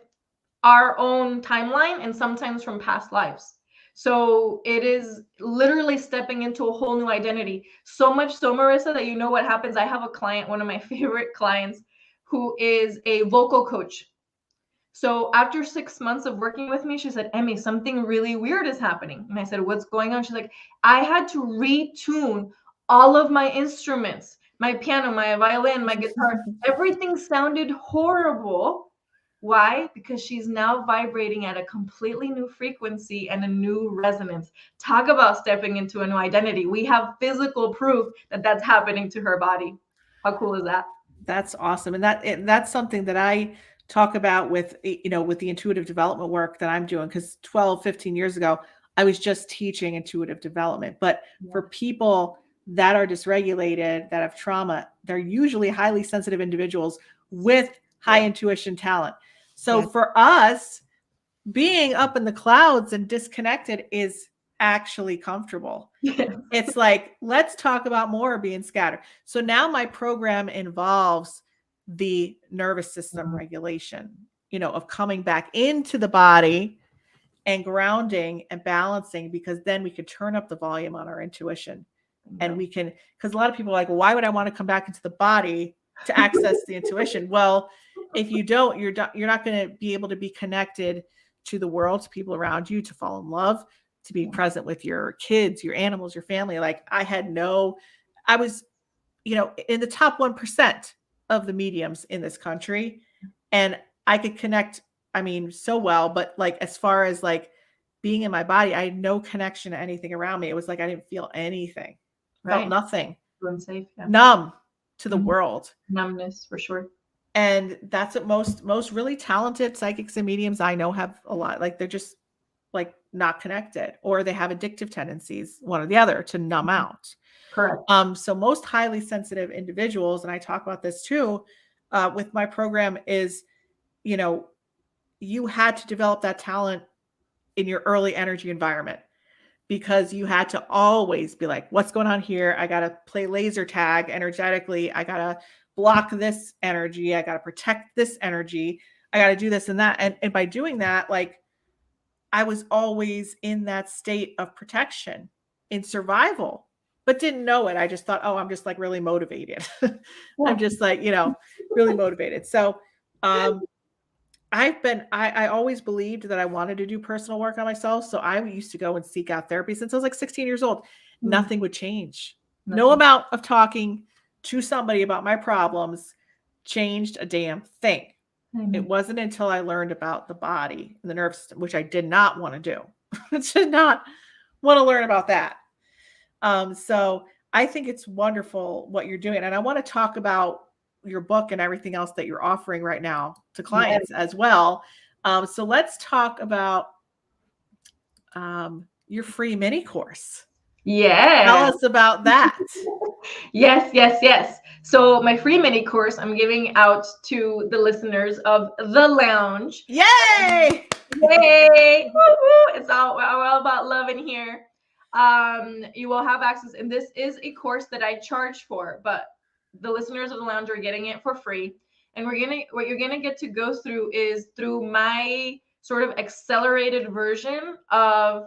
our own timeline and sometimes from past lives. So it is literally stepping into a whole new identity. So much so, Marisa, that you know what happens. I have a client, one of my favorite clients, who is a vocal coach. So after 6 months of working with me, she said, Emmy, something really weird is happening. And I said, what's going on? She's like, I had to retune all of my instruments, my piano, my violin, my guitar. Everything sounded horrible. Why? Because she's now vibrating at a completely new frequency and a new resonance. Talk about stepping into a new identity. We have physical proof that that's happening to her body. How cool is that? That's awesome. And that's something that I talk about with the intuitive development work that I'm doing, because 12, 15 years ago, I was just teaching intuitive development. But for people that are dysregulated, that have trauma, they're usually highly sensitive individuals with high intuition talent. So for us, being up in the clouds and disconnected is actually comfortable. It's like, let's talk about more being scattered. So now my program involves the nervous system regulation, of coming back into the body and grounding and balancing, because then we could turn up the volume on our intuition. And we can, because a lot of people are like, well, why would I want to come back into the body to access the intuition? Well, if you don't, you're not going to be able to be connected to the world, to people around you, to fall in love, to be present with your kids, your animals, your family. Like I was, in the top 1% of the mediums in this country, and I could connect, so well, but like, as far as like being in my body, I had no connection to anything around me. It was like, I didn't feel anything, felt nothing, Unsafe, numb to the world. Numbness, for sure. And that's what most really talented psychics and mediums I know have a lot. Like they're just like not connected, or they have addictive tendencies, one or the other, to numb out. Correct. So most highly sensitive individuals, and I talk about this too, with my program is, you know, you had to develop that talent in your early energy environment, because you had to always be like, what's going on here? I got to play laser tag energetically. I got to block this energy. I got to protect this energy. I got to do this and that. And by doing that, like, I was always in that state of protection, in survival, but didn't know it. I just thought, oh, I'm just like really motivated. I'm just like, you know, really motivated. So, I always believed that I wanted to do personal work on myself. So I used to go and seek out therapy since I was like 16 years old. Nothing would change. No amount of talking to somebody about my problems changed a damn thing. It wasn't until I learned about the body and the nervous system, which I did not want to do. I did not want to learn about that. So I think it's wonderful what you're doing. And I want to talk about your book and everything else that you're offering right now to clients as well. So let's talk about your free mini course. Yeah. Tell us about that. Yes. So my free mini course I'm giving out to the listeners of The Lounge. Yay! Yay! Woo-hoo! It's all, we're all about love in here. You will have access, and this is a course that I charge for, but the listeners of The Lounge are getting it for free. And what you're gonna get to go through is through my sort of accelerated version of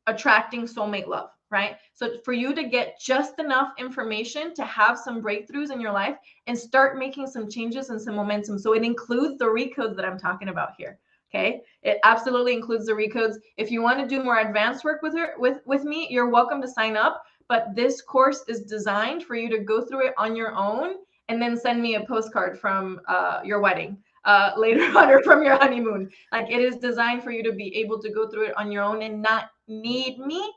attracting soulmate love, right? So for you to get just enough information to have some breakthroughs in your life and start making some changes and some momentum. So it includes the recodes that I'm talking about here. Okay, it absolutely includes the recodes. If you want to do more advanced work with me, you're welcome to sign up. But this course is designed for you to go through it on your own and then send me a postcard from your wedding later on, or from your honeymoon. Like, it is designed for you to be able to go through it on your own and not need me.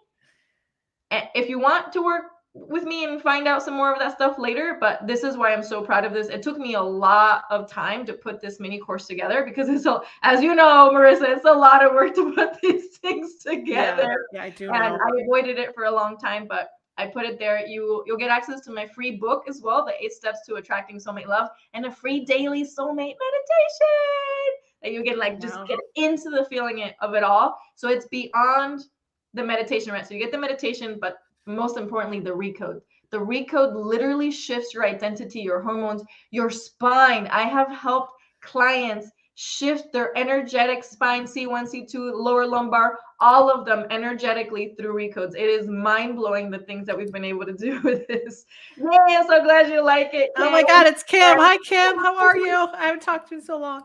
If you want to work with me and find out some more of that stuff later, but this is why I'm so proud of this. It took me a lot of time to put this mini course together, because it's a, as you know, Marisa, it's a lot of work to put these things together. Yeah, I do know. And I avoided it for a long time, but I put it there. You'll get access to my free book as well, The 8 Steps to Attracting Soulmate Love, and a free daily soulmate meditation that you get, like, just get into the feeling of it all. So it's beyond the meditation, right? So you get the meditation, but most importantly, the recode. The recode literally shifts your identity, your hormones, your spine. I have helped clients shift their energetic spine, C1, C2, lower lumbar, all of them energetically through recodes. It is mind-blowing, the things that we've been able to do with this. Yay, I'm so glad you like it, Kim. Oh my God, it's Kim. Hi, Kim. How are you? I haven't talked to you in so long.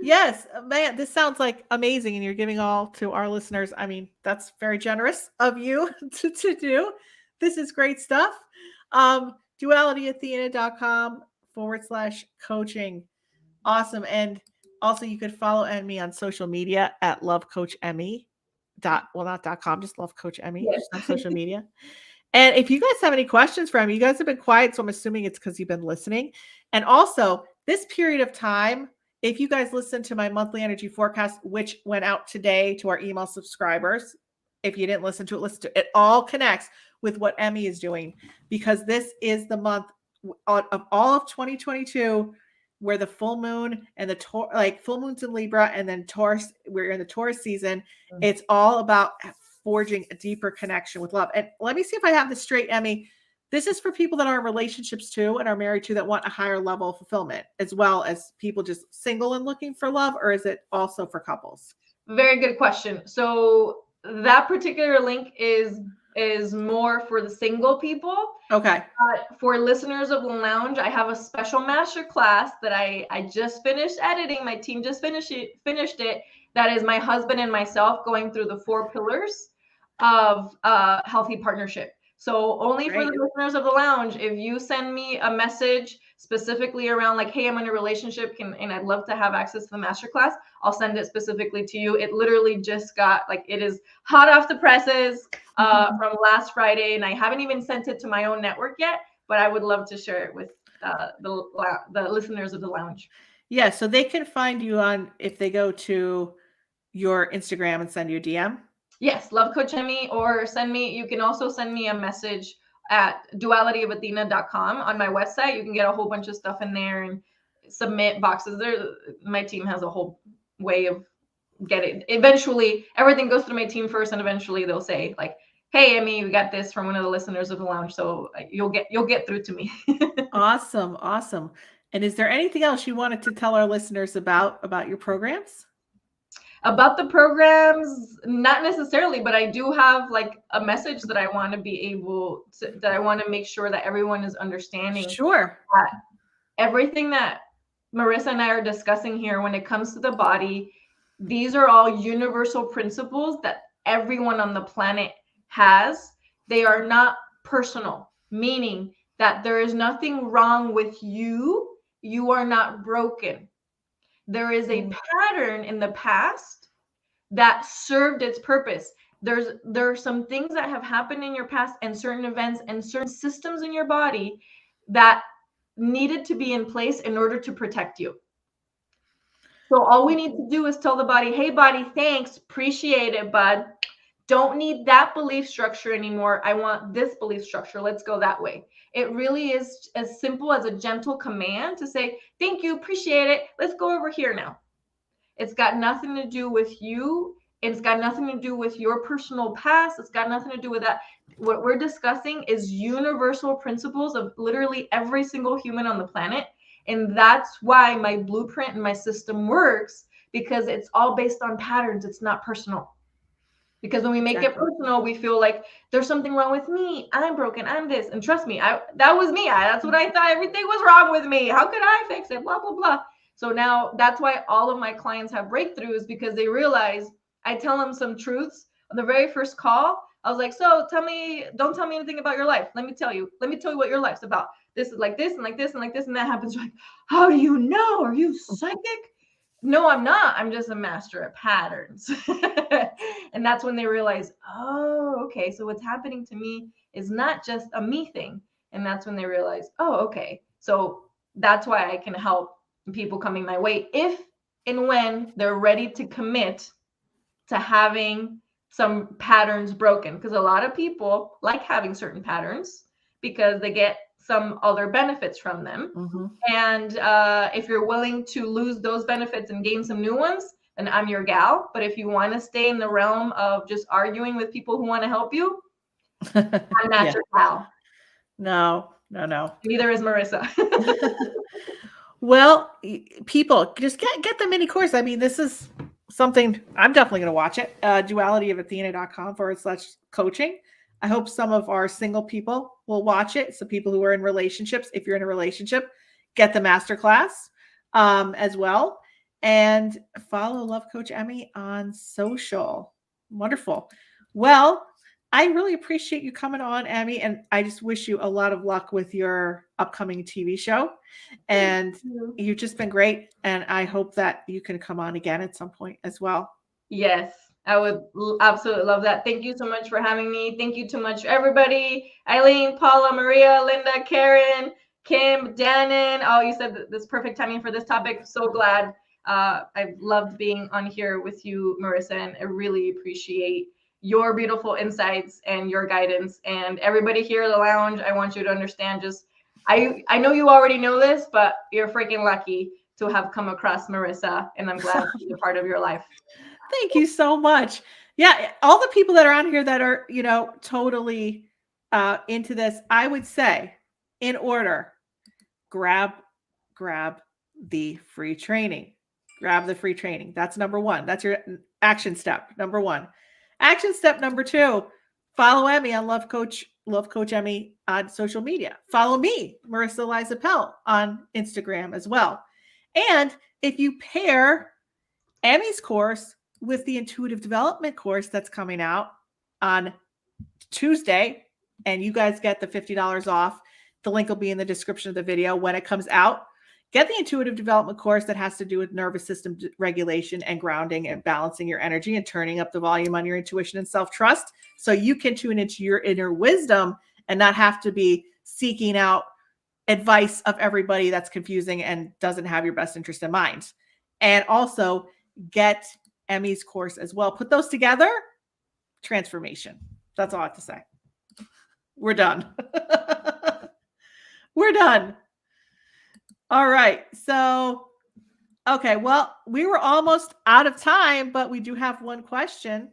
Yes, man, this sounds like amazing. And you're giving all to our listeners. I mean, that's very generous of you to do. This is great stuff. dualityathena.com/coaching. Awesome. And also you could follow Emmy on social media at lovecoachemmy. Not .com, just Love Coach Emmy, just on social media. And if you guys have any questions for Emmy, you guys have been quiet, so I'm assuming it's because you've been listening. And also, this period of time, if you guys listen to my monthly energy forecast, which went out today to our email subscribers, if you didn't listen to it, listen to it. It all connects with what Emmy is doing, because this is the month of all of 2022 where the full moon and the full moon's in Libra, and then Taurus, we're in the Taurus season. Mm-hmm. It's all about forging a deeper connection with love. And let me see if I have this straight, Emmy. This is for people that are in relationships too and are married to, that want a higher level of fulfillment, as well as people just single and looking for love, or is it also for couples? Very good question. So that particular link is more for the single people. Okay. For listeners of the Lounge, I have a special master class that I just finished editing. My team just finished it. That is my husband and myself going through the 4 pillars of healthy partnership. So only for the listeners of the Lounge, if you send me a message specifically around like, hey, I'm in a relationship and I'd love to have access to the masterclass, I'll send it specifically to you. It literally just got, like, it is hot off the presses from last Friday, and I haven't even sent it to my own network yet, but I would love to share it with the listeners of the lounge. Yeah, so they can find you on, if they go to your Instagram and send you a DM. Yes, Love Coach Emmy, or you can also send me a message at dualityofathena.com on my website. You can get a whole bunch of stuff in there and submit boxes. My team has a whole way of getting, eventually everything goes through my team first, and eventually they'll say like, hey, Emmy, we got this from one of the listeners of the lounge. So you'll get through to me. Awesome. Awesome. And is there anything else you wanted to tell our listeners about your programs? About the programs, not necessarily, but I do have like a message that I want to be able to, that I want to make sure that everyone is understanding. Sure. That everything that Marisa and I are discussing here when it comes to the body, these are all universal principles that everyone on the planet has. They are not personal, meaning that there is nothing wrong with you. You are not broken. There is a pattern in the past that served its purpose. There are some things that have happened in your past, and certain events and certain systems in your body that needed to be in place in order to protect you. So all we need to do is tell the body, hey body, thanks, appreciate it, bud. Don't need that belief structure anymore. I want this belief structure. Let's go that way. It really is as simple as a gentle command to say, thank you, appreciate it. Let's go over here now. It's got nothing to do with you. It's got nothing to do with your personal past. It's got nothing to do with that. What we're discussing is universal principles of literally every single human on the planet. And that's why my blueprint and my system works, because it's all based on patterns. It's not personal. Because when we make it personal, we feel like there's something wrong with me. I'm broken. I'm this. And trust me, that was me. That's what I thought. Everything was wrong with me. How could I fix it? Blah, blah, blah. So now that's why all of my clients have breakthroughs, because they realize I tell them some truths. On the very first call, I was like, so don't tell me anything about your life. Let me tell you what your life's about. This is like this and like this and like this. And that happens. You're like, how do you know? Are you psychic? No, I'm not. I'm just a master at patterns. And that's when they realize, oh, okay. So what's happening to me is not just a me thing. And that's when they realize, oh, okay. So that's why I can help people coming my way if and when they're ready to commit to having some patterns broken. Because a lot of people like having certain patterns because they get some other benefits from them. Mm-hmm. And if you're willing to lose those benefits and gain some new ones, then I'm your gal. But if you want to stay in the realm of just arguing with people who want to help you, I'm not your gal. No. Neither is Marisa. Well, people, just get the mini course. I mean, this is something I'm definitely going to watch it. dualityofathena.com/coaching. I hope some of our single people will watch it. So people who are in relationships, if you're in a relationship, get the masterclass as well. And follow Love Coach Emmy on social. Wonderful. Well, I really appreciate you coming on, Emmy, and I just wish you a lot of luck with your upcoming TV show. And you've just been great, and I hope that you can come on again at some point as well. Yes, I would absolutely love that. Thank you so much for having me. Thank you so much, everybody. Eileen, Paula, Maria, Linda, Karen, Kim, Danon. Oh, you said this perfect timing for this topic. So glad. I've loved being on here with you, Marisa, and I really appreciate your beautiful insights and your guidance. And everybody here in the lounge, I want you to understand, just I know you already know this, but you're freaking lucky to have come across Marisa, and I'm glad to be a part of your life. Thank you so much. Yeah, all the people that are on here that are, totally into this, I would say, in order, grab the free training. Grab the free training. That's number one. That's your action step. Number one. Action step number two, follow Emmy on Love Coach Emmy on social media. Follow me, Marisa Liza Pell, on Instagram as well. And if you pair Emmy's course with the intuitive development course that's coming out on Tuesday, and you guys get the $50 off, the link will be in the description of the video when it comes out. Get the intuitive development course that has to do with nervous system regulation and grounding and balancing your energy and turning up the volume on your intuition and self-trust, so you can tune into your inner wisdom and not have to be seeking out advice of everybody that's confusing and doesn't have your best interest in mind. And also get Emmy's course as well. Put those together, transformation. That's all I have to say. We're done. We're done. All right. So, okay. Well, we were almost out of time, but we do have one question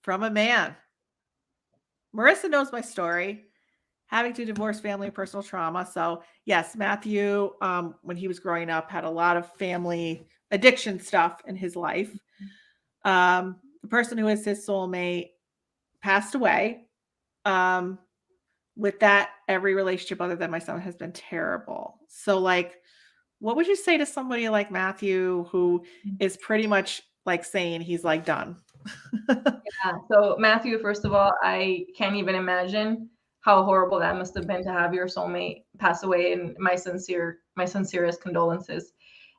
from a man. Marisa knows my story, having to divorce, family, and personal trauma. So yes, Matthew, when he was growing up, had a lot of family addiction stuff in his life. The person who is his soulmate passed away. With that, every relationship other than my son has been terrible. So like, what would you say to somebody like Matthew, who is pretty much like saying he's like done? Yeah. So Matthew, first of all, I can't even imagine how horrible that must have been to have your soulmate pass away, and my sincerest condolences.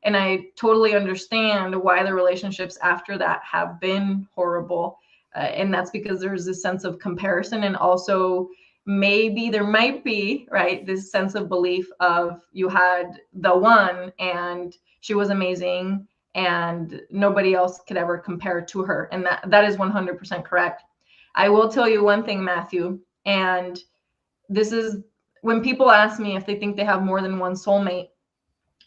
And I totally understand why the relationships after that have been horrible. And that's because there's this sense of comparison, and also maybe there might be, right, this sense of belief of you had the one and she was amazing and nobody else could ever compare to her. And that is 100% correct. I will tell you one thing, Matthew, and this is when people ask me if they think they have more than one soulmate.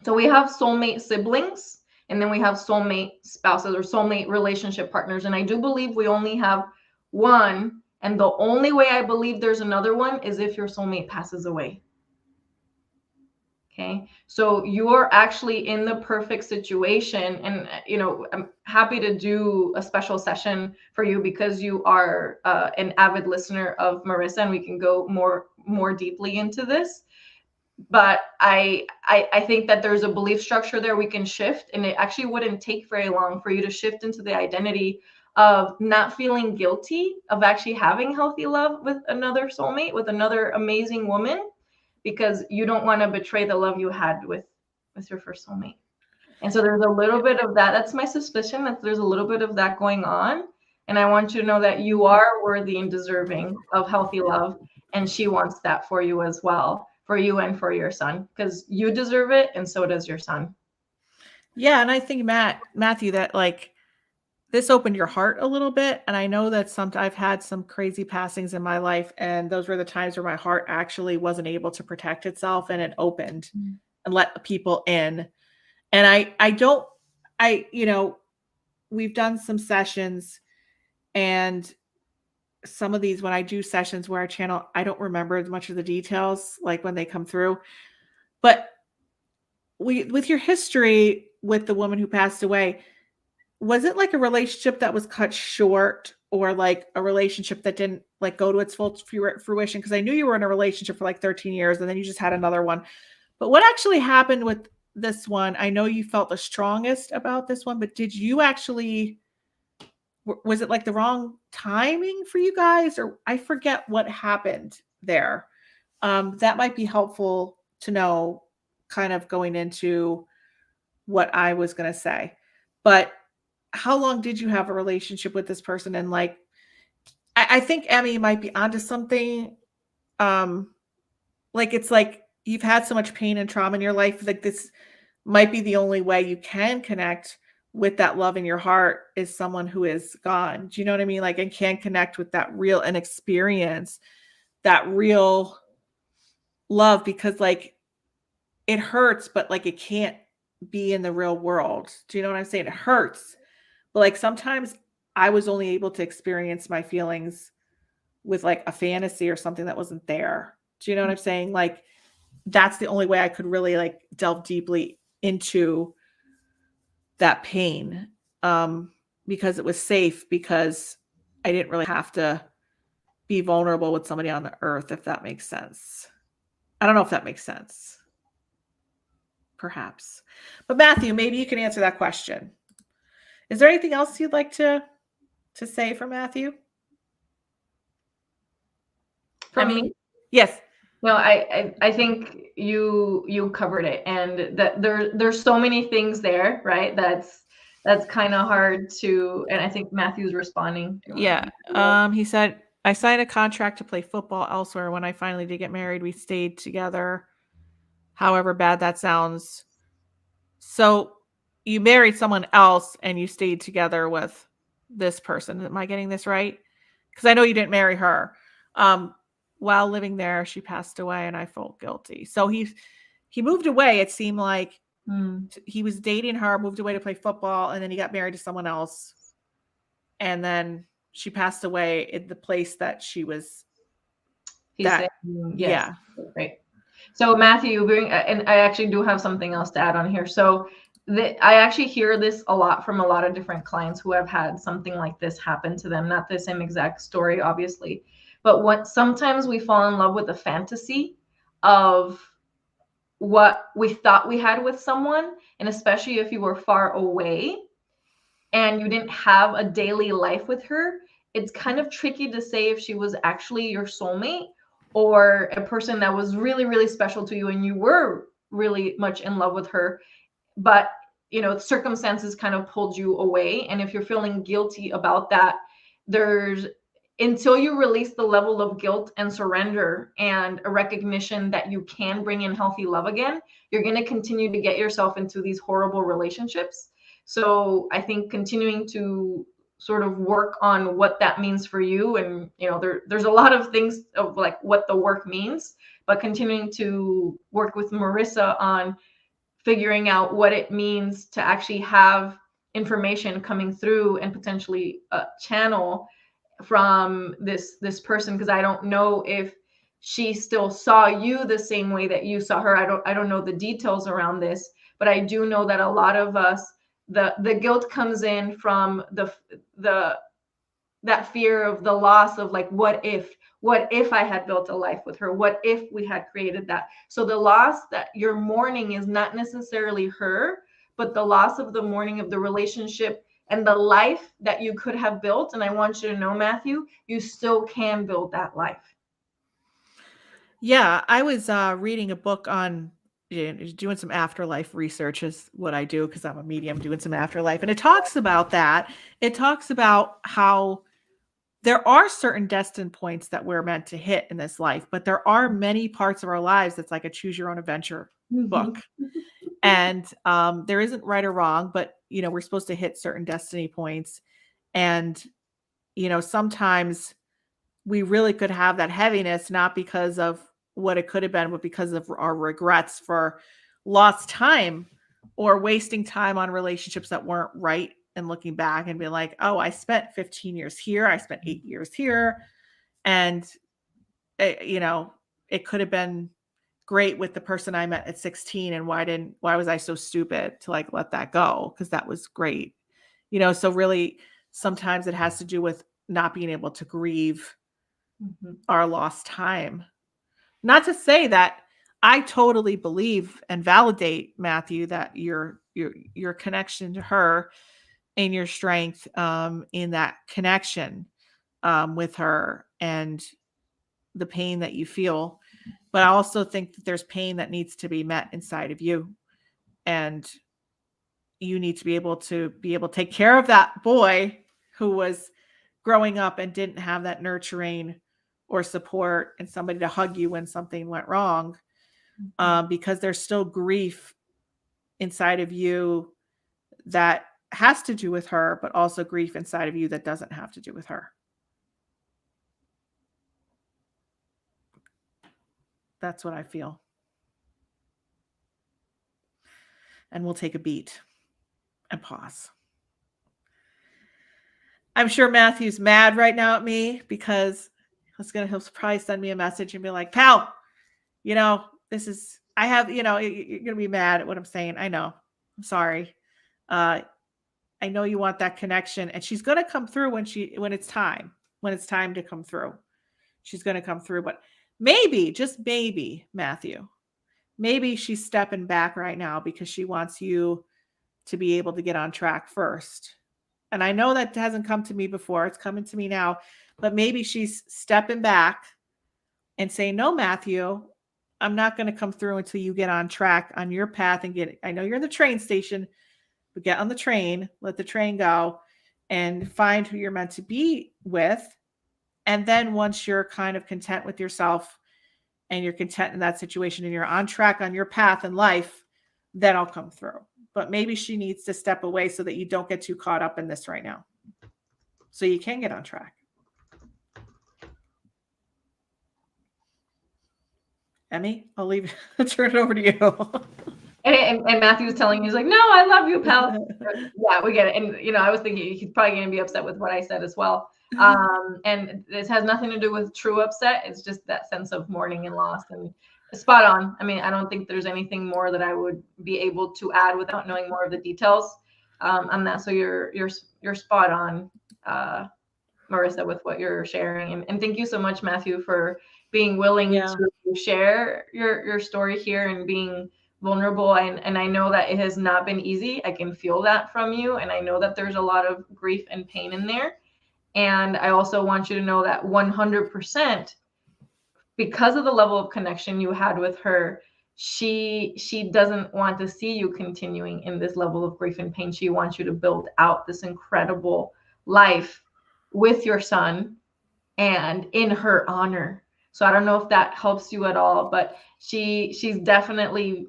So we have soulmate siblings, and then we have soulmate spouses or soulmate relationship partners. And I do believe we only have one. And the only way I believe there's another one is if your soulmate passes away. Okay. So you're actually in the perfect situation. And, you know, I'm happy to do a special session for you because you are an avid listener of Marisa, and we can go more deeply into this. But I think that there's a belief structure there we can shift, and it actually wouldn't take very long for you to shift into the identity of not feeling guilty of actually having healthy love with another soulmate, with another amazing woman, because you don't want to betray the love you had with your first soulmate. And so there's a little bit of that. That's my suspicion, that there's a little bit of that going on. And I want you to know that you are worthy and deserving of healthy love, and she wants that for you as well, for you and for your son, because you deserve it, and so does your son. Yeah, and I think Matthew, that like this opened your heart a little bit. And I know that I've had some crazy passings in my life, and those were the times where my heart actually wasn't able to protect itself, and it opened and let people in. And you know, we've done some sessions, and some of these, when I do sessions where I channel, I don't remember as much of the details, like when they come through. But with your history with the woman who passed away, was it like a relationship that was cut short, or like a relationship that didn't like go to its full fruition? Because I knew you were in a relationship for like 13 years and then you just had another one. But what actually happened with this one? I know you felt the strongest about this one, but did you actually, was it like the wrong timing for you guys? Or I forget what happened there. That might be helpful to know, kind of going into what I was going to say. But how long did you have a relationship with this person? And like, I think Emmy might be onto something. Like, it's like you've had so much pain and trauma in your life. Like, this might be the only way you can connect with that love in your heart, is someone who is gone. Do you know what I mean? Like, and can connect with that real and experience that real love, because like it hurts, but like it can't be in the real world. Do you know what I'm saying? It hurts. But like sometimes I was only able to experience my feelings with like a fantasy or something that wasn't there. Do you know what I'm saying? Like, that's the only way I could really like delve deeply into that pain, because it was safe, because I didn't really have to be vulnerable with somebody on the earth, if that makes sense. I don't know if that makes sense. Perhaps. But Matthew, maybe you can answer that question. Is there anything else you'd like to say for Matthew? From me? Yes. No, I think you covered it, and that there's so many things there, right? That's kind of hard to, and I think Matthew's responding. Yeah. He said, I signed a contract to play football elsewhere. When I finally did get married, we stayed together. However bad that sounds. So you married someone else and you stayed together with this person. Am I getting this right? Because I know you didn't marry her. While living there, she passed away and I felt guilty. So he moved away. It seemed like he was dating her, moved away to play football, and then he got married to someone else. And then she passed away in the place that she was. Yes. Yeah. Right. So Matthew, and I actually do have something else to add on here. So I actually hear this a lot from a lot of different clients who have had something like this happen to them. Not the same exact story, obviously, but sometimes we fall in love with the fantasy of what we thought we had with someone, and especially if you were far away and you didn't have a daily life with her, it's kind of tricky to say if she was actually your soulmate or a person that was really, really special to you and you were really much in love with her. But, circumstances kind of pulled you away. And if you're feeling guilty about that, until you release the level of guilt and surrender and a recognition that you can bring in healthy love again, you're going to continue to get yourself into these horrible relationships. So I think continuing to sort of work on what that means for you, and there's a lot of things of like what the work means, but continuing to work with Marisa on figuring out what it means to actually have information coming through and potentially channel from this person, because I don't know if she still saw you the same way that you saw her. I don't know the details around this, but I do know that a lot of us, the guilt comes in from that fear of the loss of like, what if I had built a life with her? What if we had created that? So the loss that you're mourning is not necessarily her, but the loss of the mourning of the relationship and the life that you could have built. And I want you to know, Matthew, you still can build that life. Yeah, I was reading a book on doing some afterlife research is what I do because I'm a medium doing some afterlife. And it talks about that. It talks about how there are certain destined points that we're meant to hit in this life, but there are many parts of our lives that's like a choose your own adventure book. And there isn't right or wrong, but we're supposed to hit certain destiny points. And sometimes we really could have that heaviness, not because of what it could have been, but because of our regrets for lost time or wasting time on relationships that weren't right, and looking back and being like, oh, I spent 15 years here. I spent 8 years here. And, it could have been great with the person I met at 16. And why was I so stupid to like let that go? Because that was great. So really sometimes it has to do with not being able to grieve our lost time. Not to say that I totally believe and validate, Matthew, that your connection to her and your strength in that connection with her and the pain that you feel. But I also think that there's pain that needs to be met inside of you. And you need to be able to take care of that boy who was growing up and didn't have that nurturing or support and somebody to hug you when something went wrong, because there's still grief inside of you that has to do with her, but also grief inside of you that doesn't have to do with her. That's what I feel. And we'll take a beat and pause. I'm sure Matthew's mad right now at me because he'll probably send me a message and be like, pal, you're going to be mad at what I'm saying. I know. I'm sorry. I know you want that connection, and she's going to come through when it's time to come through. She's going to come through, but maybe, just maybe, Matthew, maybe she's stepping back right now because she wants you to be able to get on track first. And I know that hasn't come to me before. It's coming to me now, but maybe she's stepping back and saying, no, Matthew, I'm not going to come through until you get on track on your path and I know you're in the train station, but get on the train, let the train go, and find who you're meant to be with And then once you're kind of content with yourself and you're content in that situation and you're on track on your path in life, then I'll come through. But maybe she needs to step away so that you don't get too caught up in this right now. So you can get on track. Emmy, I'll leave, turn it over to you. And Matthew's telling me, he's like, no, I love you, pal. Yeah, we get it. And, I was thinking he's probably going to be upset with what I said as well. And this has nothing to do with true upset. It's just that sense of mourning and loss, and spot on. I mean, I don't think there's anything more that I would be able to add without knowing more of the details on that. So you're spot on, Marisa, with what you're sharing. And thank you so much, Matthew, for being willing to share your story here and being vulnerable. And I know that it has not been easy. I can feel that from you. And I know that there's a lot of grief and pain in there. And I also want you to know that 100%, because of the level of connection you had with her, she doesn't want to see you continuing in this level of grief and pain. She wants you to build out this incredible life with your son and in her honor. So I don't know if that helps you at all, but she's definitely,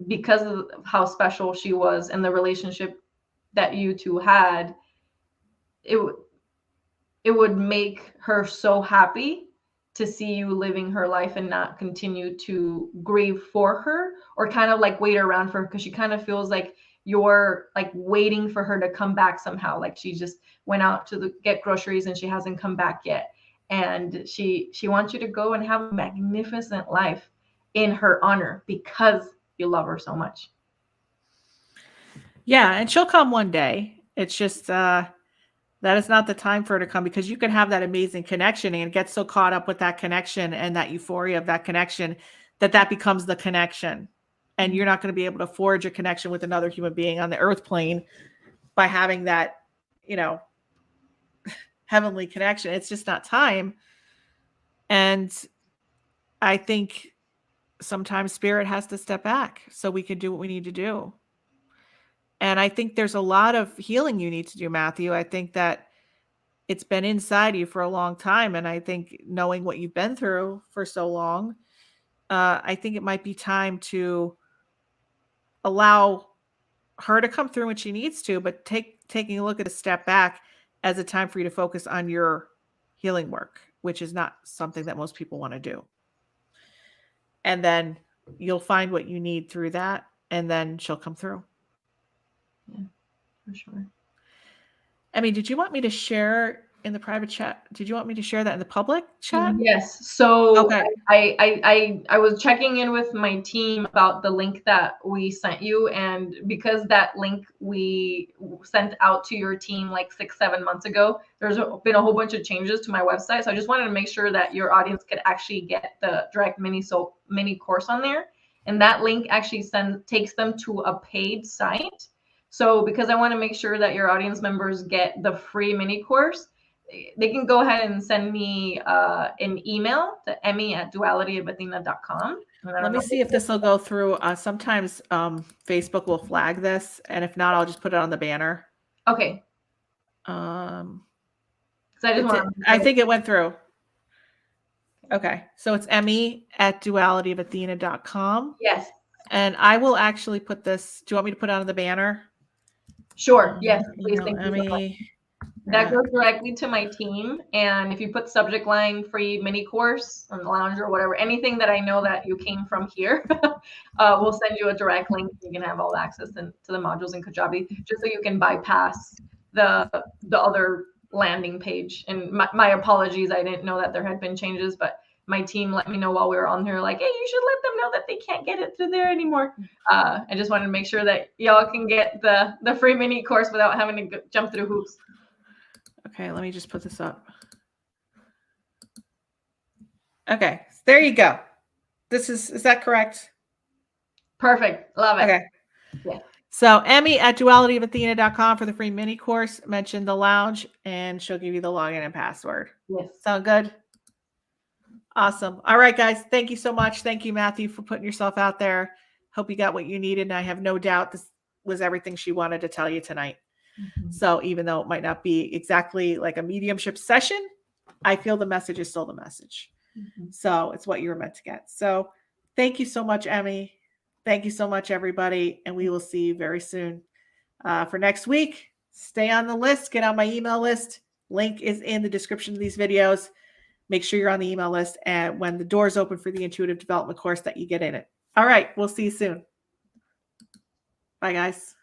because of how special she was and the relationship that you two had, it would make her so happy to see you living her life and not continue to grieve for her, or kind of like wait around for her, because she kind of feels like you're like waiting for her to come back somehow. Like she just went out to get groceries and she hasn't come back yet. And she wants you to go and have a magnificent life in her honor because you love her so much. Yeah, and she'll come one day. It's just that is not the time for her to come, because you can have that amazing connection and get so caught up with that connection and that euphoria of that connection that becomes the connection. And you're not going to be able to forge a connection with another human being on the earth plane by having that, heavenly connection. It's just not time. And I think sometimes spirit has to step back so we can do what we need to do. And I think there's a lot of healing you need to do, Matthew. I think that it's been inside you for a long time. And I think knowing what you've been through for so long, I think it might be time to allow her to come through when she needs to, but taking a look at a step back as a time for you to focus on your healing work, which is not something that most people want to do. And then you'll find what you need through that, and then she'll come through. Yeah, for sure. Emmy, did you want me to share in the private chat? Did you want me to share that in the public chat? Yes. So okay. I was checking in with my team about the link that we sent you. And because that link we sent out to your team like 6-7 months ago, there's been a whole bunch of changes to my website. So I just wanted to make sure that your audience could actually get the direct mini course on there. And that link actually takes them to a paid site. So because I want to make sure that your audience members get the free mini course, they can go ahead and send me an email to emmy@dualityofathena.com. Let me see if this will go through. Sometimes Facebook will flag this, and if not, I'll just put it on the banner. Okay. I think it went through. Okay, so it's emmy@dualityofathena.com. Yes. And I will actually put this. Do you want me to put it on the banner? Sure. Yes, please. Thank Emmy. You so much. That goes directly to my team. And if you put subject line free mini course on the lounge or whatever, anything that I know that you came from here, we'll send you a direct link. You can have all the access to the modules in Kajabi, just so you can bypass the other landing page. And my apologies. I didn't know that there had been changes, but my team let me know while we were on here, like, hey, you should let them know that they can't get it through there anymore. I just wanted to make sure that y'all can get the free mini course without having to jump through hoops. Okay, let me just put this up. Okay, there you go. Is that correct? Perfect. Love it. Okay. Yeah. So emmy@dualityofathena.com for the free mini course. Mention the lounge and she'll give you the login and password. Yes. Sound good? Awesome. All right, guys. Thank you so much. Thank you, Matthew, for putting yourself out there. Hope you got what you needed. And I have no doubt this was everything she wanted to tell you tonight. Mm-hmm. So even though it might not be exactly like a mediumship session, I feel the message is still the message. Mhm. So it's what you were meant to get. So thank you so much, Emmy. Thank you so much, everybody. And we will see you very soon. For next week, stay on the list, get on my email list. Link is in the description of these videos. Make sure you're on the email list, and when the doors open for the intuitive development course, that you get in it. All right, we'll see you soon. Bye, guys.